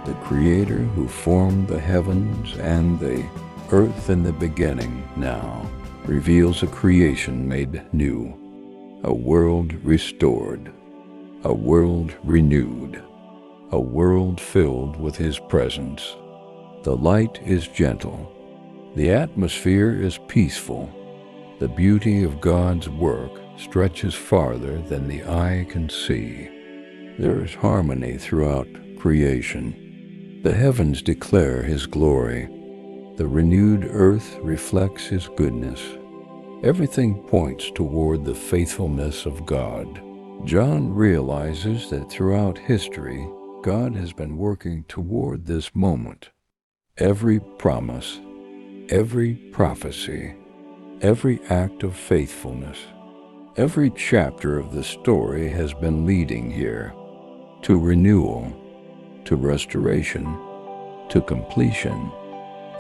The Creator who formed the heavens and the earth in the beginning now reveals a creation made new, a world restored, a world renewed, a world filled with His presence. The light is gentle. The atmosphere is peaceful. The beauty of God's work stretches farther than the eye can see. There is harmony throughout creation. The heavens declare His glory. The renewed earth reflects His goodness. Everything points toward the faithfulness of God. John realizes that throughout history, God has been working toward this moment. Every promise, every prophecy, every act of faithfulness, every chapter of the story has been leading here to renewal, to restoration, to completion.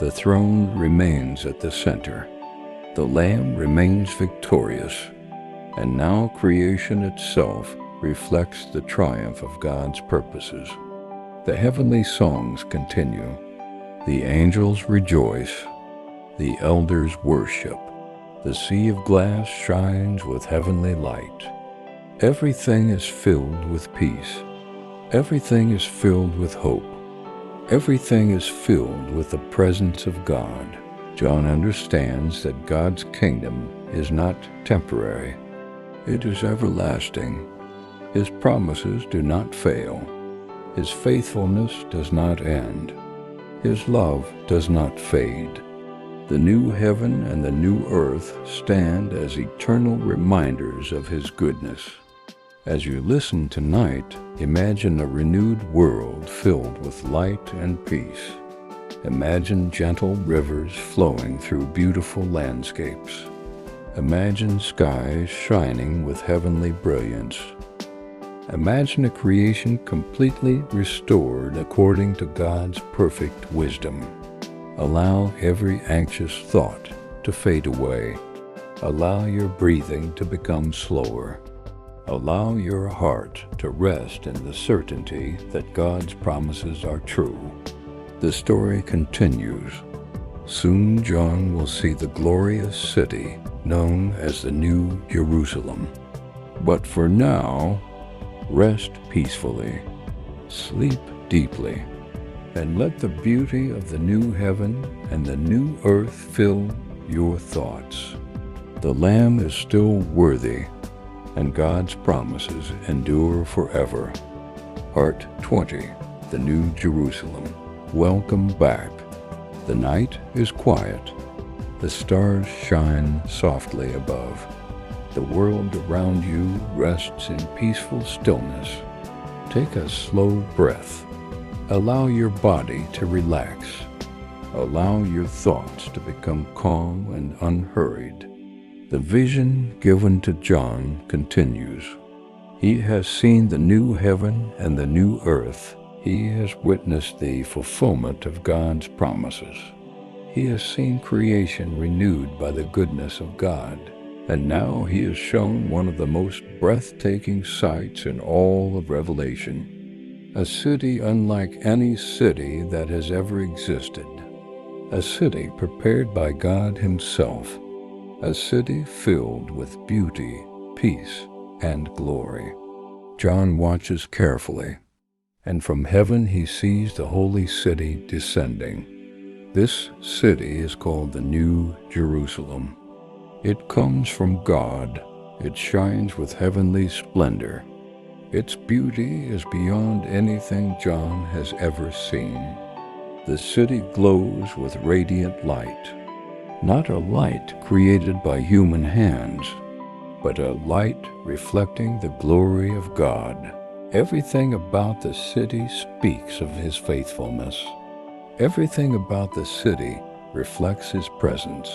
The throne remains at the center. The Lamb remains victorious. And now creation itself reflects the triumph of God's purposes. The heavenly songs continue. The angels rejoice. The elders worship. The sea of glass shines with heavenly light. Everything is filled with peace. Everything is filled with hope. Everything is filled with the presence of God. John understands that God's kingdom is not temporary. It is everlasting. His promises do not fail. His faithfulness does not end. His love does not fade. The new heaven and the new earth stand as eternal reminders of His goodness. As you listen tonight, imagine a renewed world filled with light and peace. Imagine gentle rivers flowing through beautiful landscapes. Imagine skies shining with heavenly brilliance. Imagine a creation completely restored according to God's perfect wisdom. Allow every anxious thought to fade away. Allow your breathing to become slower. Allow your heart to rest in the certainty that God's promises are true. The story continues. Soon John will see the glorious city known as the New Jerusalem. But for now, rest peacefully, sleep deeply, and let the beauty of the new heaven and the new earth fill your thoughts. The Lamb is still worthy, and God's promises endure forever. Part 20. The New Jerusalem. Welcome back. The night is quiet. The stars shine softly above. The world around you rests in peaceful stillness. Take a slow breath. Allow your body to relax. Allow your thoughts to become calm and unhurried. The vision given to John continues. He has seen the new heaven and the new earth. He has witnessed the fulfillment of God's promises. He has seen creation renewed by the goodness of God. And now he is shown one of the most breathtaking sights in all of Revelation. A city unlike any city that has ever existed. A city prepared by God himself. A city filled with beauty, peace, and glory. John watches carefully, and from heaven he sees the holy city descending. This city is called the New Jerusalem. It comes from God. It shines with heavenly splendor. Its beauty is beyond anything John has ever seen. The city glows with radiant light. Not a light created by human hands, but a light reflecting the glory of God. Everything about the city speaks of his faithfulness. Everything about the city reflects his presence.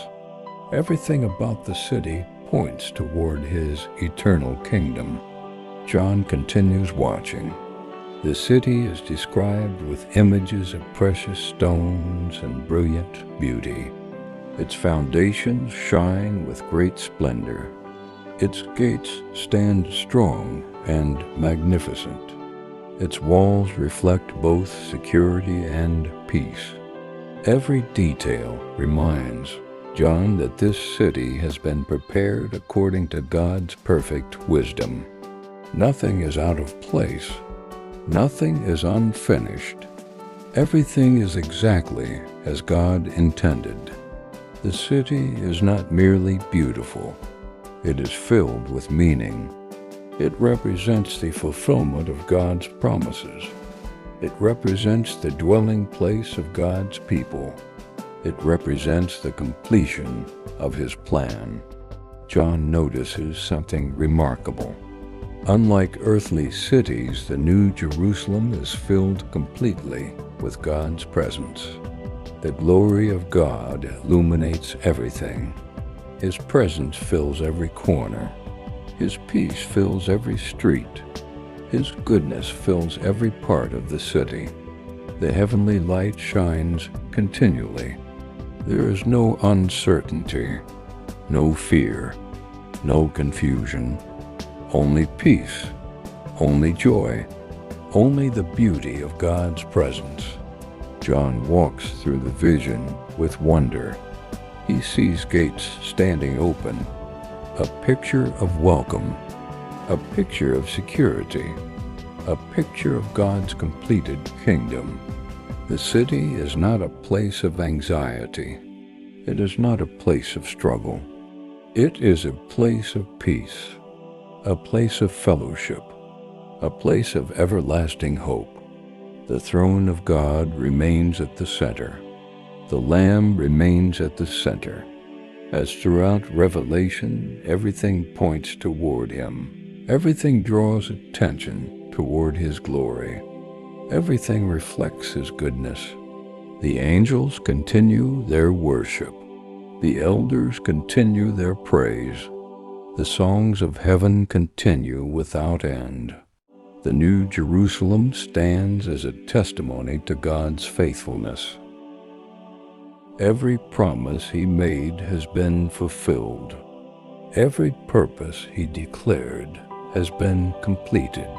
Everything about the city points toward his eternal kingdom. John continues watching. The city is described with images of precious stones and brilliant beauty. Its foundations shine with great splendor. Its gates stand strong and magnificent. Its walls reflect both security and peace. Every detail reminds John that this city has been prepared according to God's perfect wisdom. Nothing is out of place. Nothing is unfinished. Everything is exactly as God intended. The city is not merely beautiful. It is filled with meaning. It represents the fulfillment of God's promises. It represents the dwelling place of God's people. It represents the completion of his plan. John notices something remarkable. Unlike earthly cities, the New Jerusalem is filled completely with God's presence. The glory of God illuminates everything. His presence fills every corner. His peace fills every street. His goodness fills every part of the city. The heavenly light shines continually. There is no uncertainty, no fear, no confusion, only peace, only joy, only the beauty of God's presence. John walks through the vision with wonder. He sees gates standing open, a picture of welcome, a picture of security, a picture of God's completed kingdom. The city is not a place of anxiety. It is not a place of struggle. It is a place of peace, a place of fellowship, a place of everlasting hope. The throne of God remains at the center. The Lamb remains at the center. As throughout Revelation, everything points toward him. Everything draws attention toward his glory. Everything reflects his goodness. The angels continue their worship. The elders continue their praise. The songs of heaven continue without end. The New Jerusalem stands as a testimony to God's faithfulness. Every promise he made has been fulfilled. Every purpose he declared has been completed.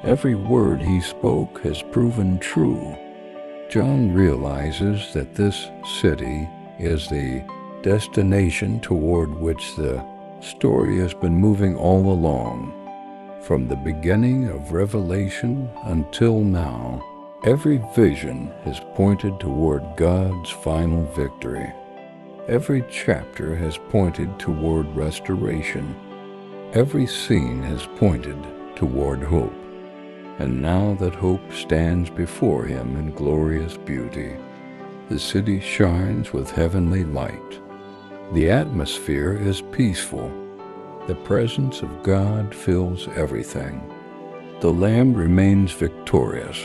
Every word he spoke has proven true. John realizes that this city is the destination toward which the story has been moving all along. From the beginning of Revelation until now, every vision has pointed toward God's final victory. Every chapter has pointed toward restoration. Every scene has pointed toward hope. And now that hope stands before him in glorious beauty. The city shines with heavenly light. The atmosphere is peaceful. The presence of God fills everything. The Lamb remains victorious.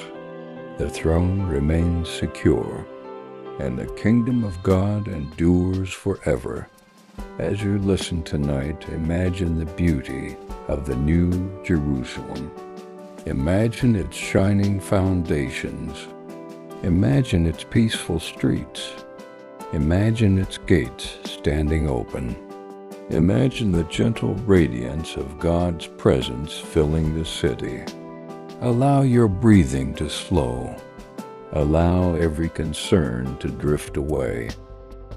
The throne remains secure. And the kingdom of God endures forever. As you listen tonight, imagine the beauty of the New Jerusalem. Imagine its shining foundations. Imagine its peaceful streets. Imagine its gates standing open. Imagine the gentle radiance of God's presence filling the city. Allow your breathing to slow. Allow every concern to drift away.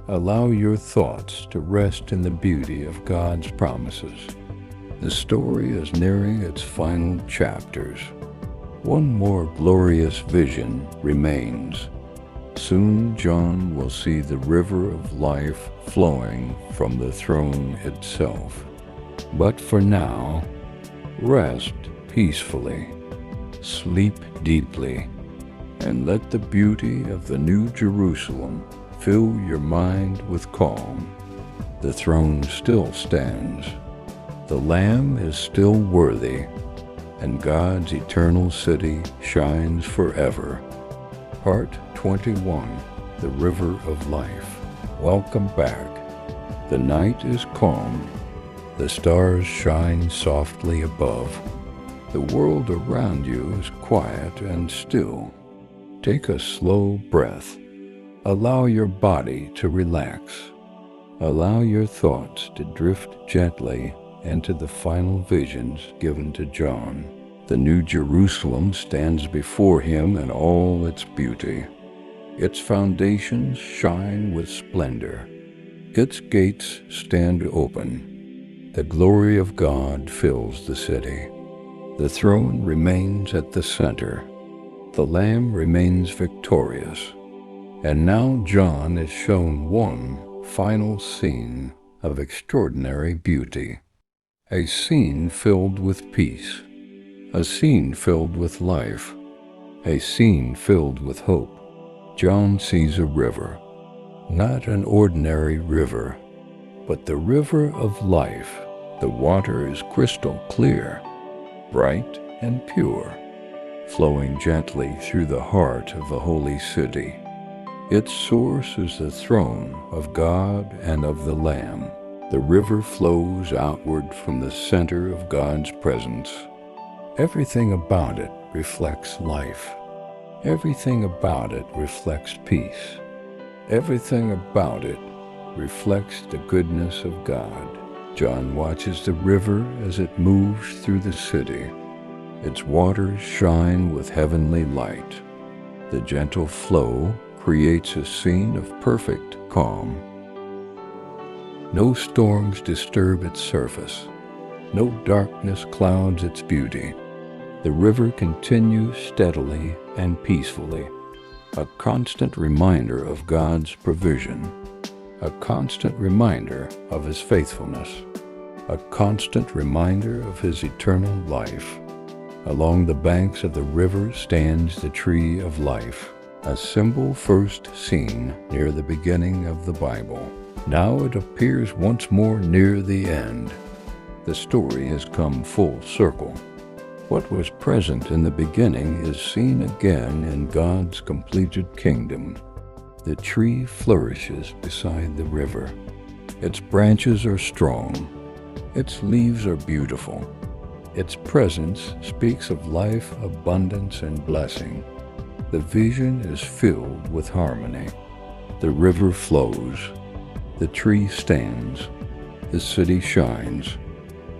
Allow your thoughts to rest in the beauty of God's promises. The story is nearing its final chapters. One more glorious vision remains. Soon John will see the river of life flowing from the throne itself. But for now, rest peacefully, sleep deeply, and let the beauty of the New Jerusalem fill your mind with calm. The throne still stands. The Lamb is still worthy, and God's eternal city shines forever. Part 21, The River of Life. Welcome back. The night is calm. The stars shine softly above. The world around you is quiet and still. Take a slow breath. Allow your body to relax. Allow your thoughts to drift gently into the final visions given to John. The New Jerusalem stands before him in all its beauty. Its foundations shine with splendor. Its gates stand open. The glory of God fills the city. The throne remains at the center. The Lamb remains victorious. And now John is shown one final scene of extraordinary beauty. A scene filled with peace. A scene filled with life. A scene filled with hope. John sees a river. Not an ordinary river, but the river of life. The water is crystal clear, bright and pure, flowing gently through the heart of the holy city. Its source is the throne of God and of the Lamb. The river flows outward from the center of God's presence. Everything about it reflects life. Everything about it reflects peace. Everything about it reflects the goodness of God. John watches the river as it moves through the city. Its waters shine with heavenly light. The gentle flow creates a scene of perfect calm. No storms disturb its surface. No darkness clouds its beauty. The river continues steadily and peacefully, a constant reminder of God's provision, a constant reminder of His faithfulness, a constant reminder of His eternal life. Along the banks of the river stands the tree of life, a symbol first seen near the beginning of the Bible. Now it appears once more near the end. The story has come full circle. What was present in the beginning is seen again in God's completed kingdom. The tree flourishes beside the river. Its branches are strong. Its leaves are beautiful. Its presence speaks of life, abundance, and blessing. The vision is filled with harmony. The river flows. The tree stands. The city shines.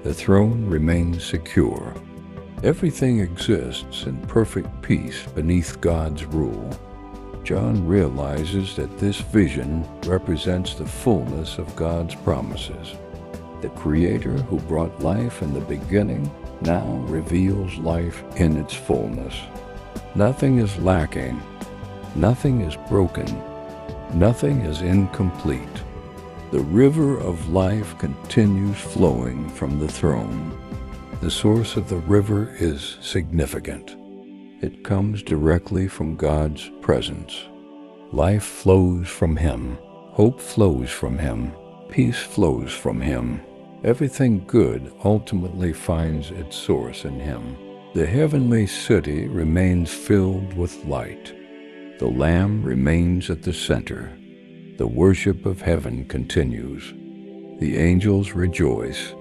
The throne remains secure. Everything exists in perfect peace beneath God's rule. John realizes that this vision represents the fullness of God's promises. The Creator who brought life in the beginning now reveals life in its fullness. Nothing is lacking. Nothing is broken. Nothing is incomplete. The river of life continues flowing from the throne. The source of the river is significant. It comes directly from God's presence. Life flows from him. Hope flows from him. Peace flows from him. Everything good ultimately finds its source in him. The heavenly city remains filled with light. The Lamb remains at the center. The worship of heaven continues. The angels rejoice.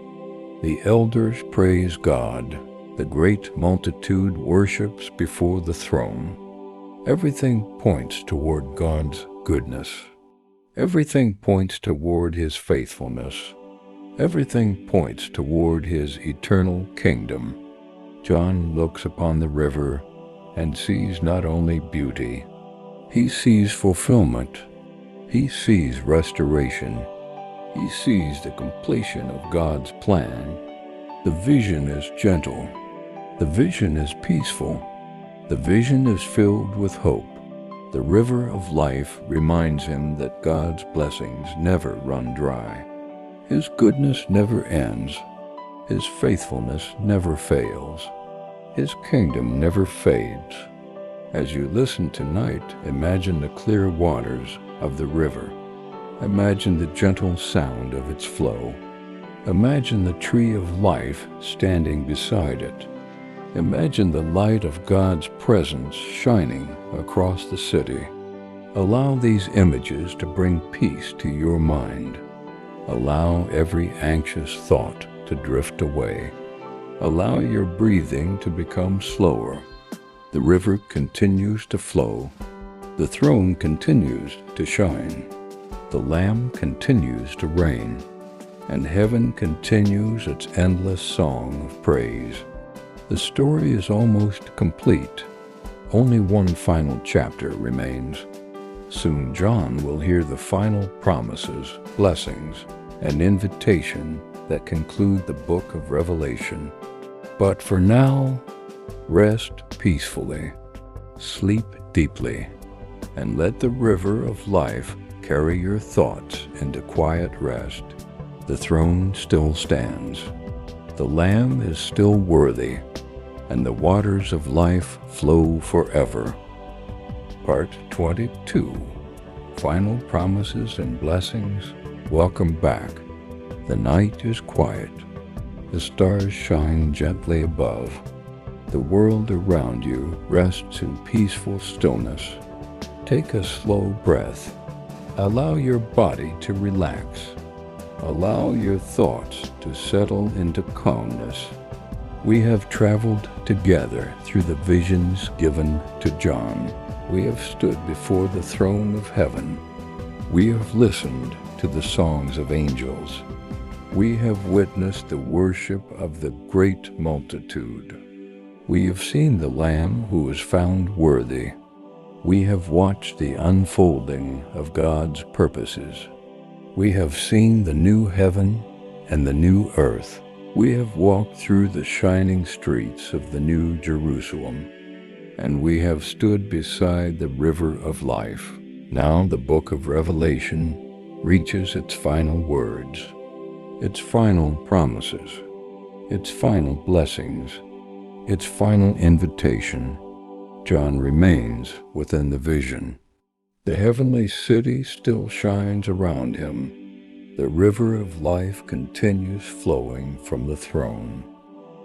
The elders praise God. The great multitude worships before the throne. Everything points toward God's goodness. Everything points toward his faithfulness. Everything points toward his eternal kingdom. John looks upon the river and sees not only beauty, he sees fulfillment. He sees restoration. He sees the completion of God's plan. The vision is gentle. The vision is peaceful. The vision is filled with hope. The river of life reminds him that God's blessings never run dry. His goodness never ends. His faithfulness never fails. His kingdom never fades. As you listen tonight, imagine the clear waters of the river. Imagine the gentle sound of its flow. Imagine the tree of life standing beside it. Imagine the light of God's presence shining across the city. Allow these images to bring peace to your mind. Allow every anxious thought to drift away. Allow your breathing to become slower. The river continues to flow. The throne continues to shine. The Lamb continues to reign. And heaven continues its endless song of praise. The story is almost complete. Only one final chapter remains. Soon John will hear the final promises, blessings, and invitation that conclude the book of Revelation. But for now, rest peacefully, sleep deeply, and let the river of life carry your thoughts into quiet rest. The throne still stands. The Lamb is still worthy, and the waters of life flow forever. Part 22. Final promises and blessings. Welcome back. The night is quiet. The stars shine gently above. The world around you rests in peaceful stillness. Take a slow breath. Allow your body to relax. Allow your thoughts to settle into calmness. We have traveled together through the visions given to John. We have stood before the throne of heaven. We have listened to the songs of angels. We have witnessed the worship of the great multitude. We have seen the Lamb who was found worthy. We have watched the unfolding of God's purposes. We have seen the new heaven and the new earth. We have walked through the shining streets of the New Jerusalem, and we have stood beside the river of life. Now the book of Revelation reaches its final words, its final promises, its final blessings, its final invitation. John remains within the vision. The heavenly city still shines around him. The river of life continues flowing from the throne.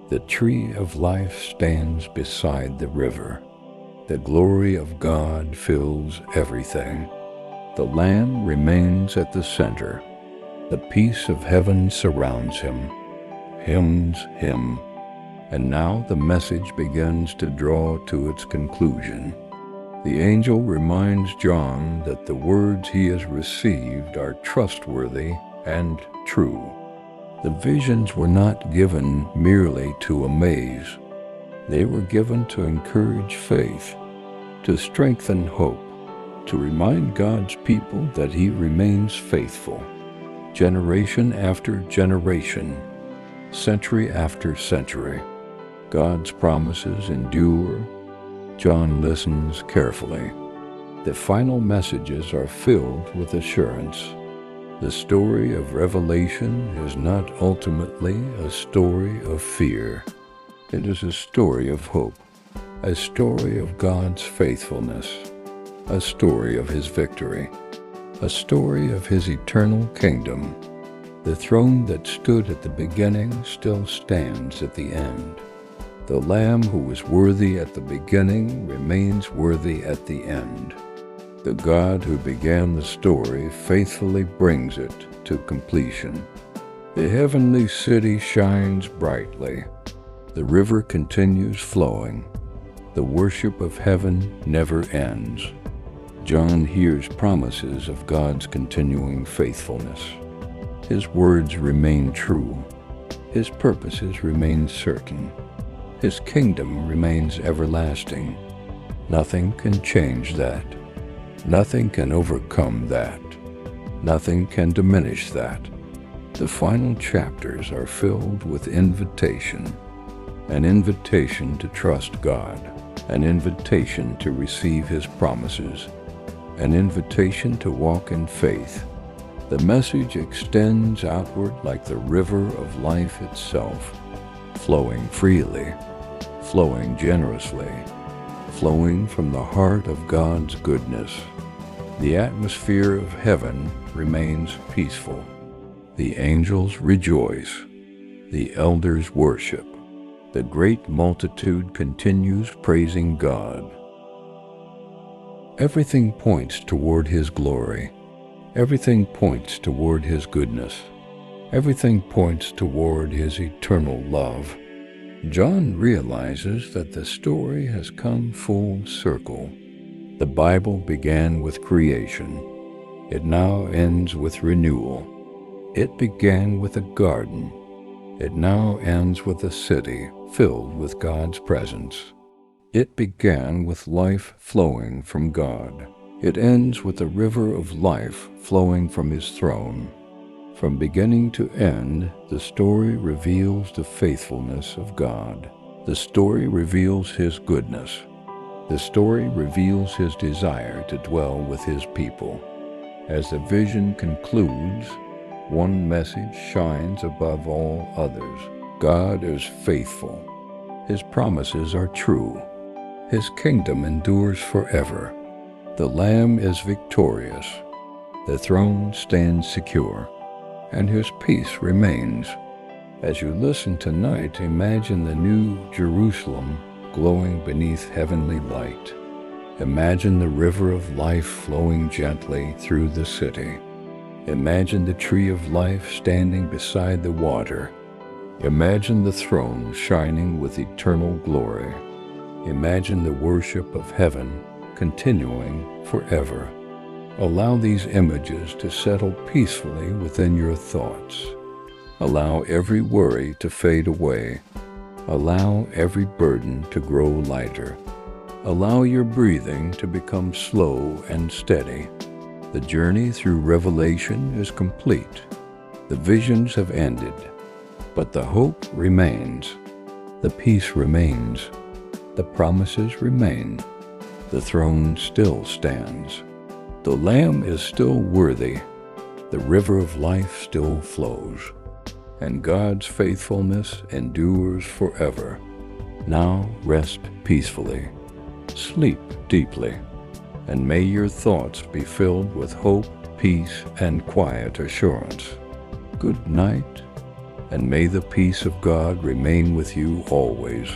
The tree of life stands beside the river. The glory of God fills everything. The Lamb remains at the center. The peace of heaven surrounds him, hymns him. And now the message begins to draw to its conclusion. The angel reminds John that the words he has received are trustworthy and true. The visions were not given merely to amaze. They were given to encourage faith, to strengthen hope, to remind God's people that he remains faithful. Generation after generation, century after century, God's promises endure. John listens carefully. The final messages are filled with assurance. The story of Revelation is not ultimately a story of fear. It is a story of hope, a story of God's faithfulness, a story of his victory, a story of his eternal kingdom. The throne that stood at the beginning still stands at the end. The Lamb who was worthy at the beginning remains worthy at the end. The God who began the story faithfully brings it to completion. The heavenly city shines brightly. The river continues flowing. The worship of heaven never ends. John hears promises of God's continuing faithfulness. His words remain true. His purposes remain certain. His kingdom remains everlasting. Nothing can change that. Nothing can overcome that. Nothing can diminish that. The final chapters are filled with invitation. An invitation to trust God. An invitation to receive His promises. An invitation to walk in faith. The message extends outward like the river of life itself, flowing freely, flowing generously, flowing from the heart of God's goodness. The atmosphere of heaven remains peaceful. The angels rejoice. The elders worship. The great multitude continues praising God. Everything points toward His glory. Everything points toward His goodness. Everything points toward His eternal love. John realizes that the story has come full circle. The Bible began with creation. It now ends with renewal. It began with a garden. It now ends with a city filled with God's presence. It began with life flowing from God. It ends with a river of life flowing from His throne. From beginning to end, the story reveals the faithfulness of God. The story reveals His goodness. The story reveals His desire to dwell with His people. As the vision concludes, one message shines above all others. God is faithful. His promises are true. His kingdom endures forever. The Lamb is victorious. The throne stands secure, and His peace remains. As you listen tonight, imagine the new Jerusalem glowing beneath heavenly light. Imagine the river of life flowing gently through the city. Imagine the tree of life standing beside the water. Imagine the throne shining with eternal glory. Imagine the worship of heaven continuing forever. Allow these images to settle peacefully within your thoughts. Allow every worry to fade away. Allow every burden to grow lighter. Allow your breathing to become slow and steady. The journey through Revelation is complete. The visions have ended, but the hope remains. The peace remains. The promises remain. The throne still stands. The Lamb is still worthy. The river of life still flows. And God's faithfulness endures forever. Now rest peacefully. Sleep deeply. And may your thoughts be filled with hope, peace, and quiet assurance. Good night, and may the peace of God remain with you always.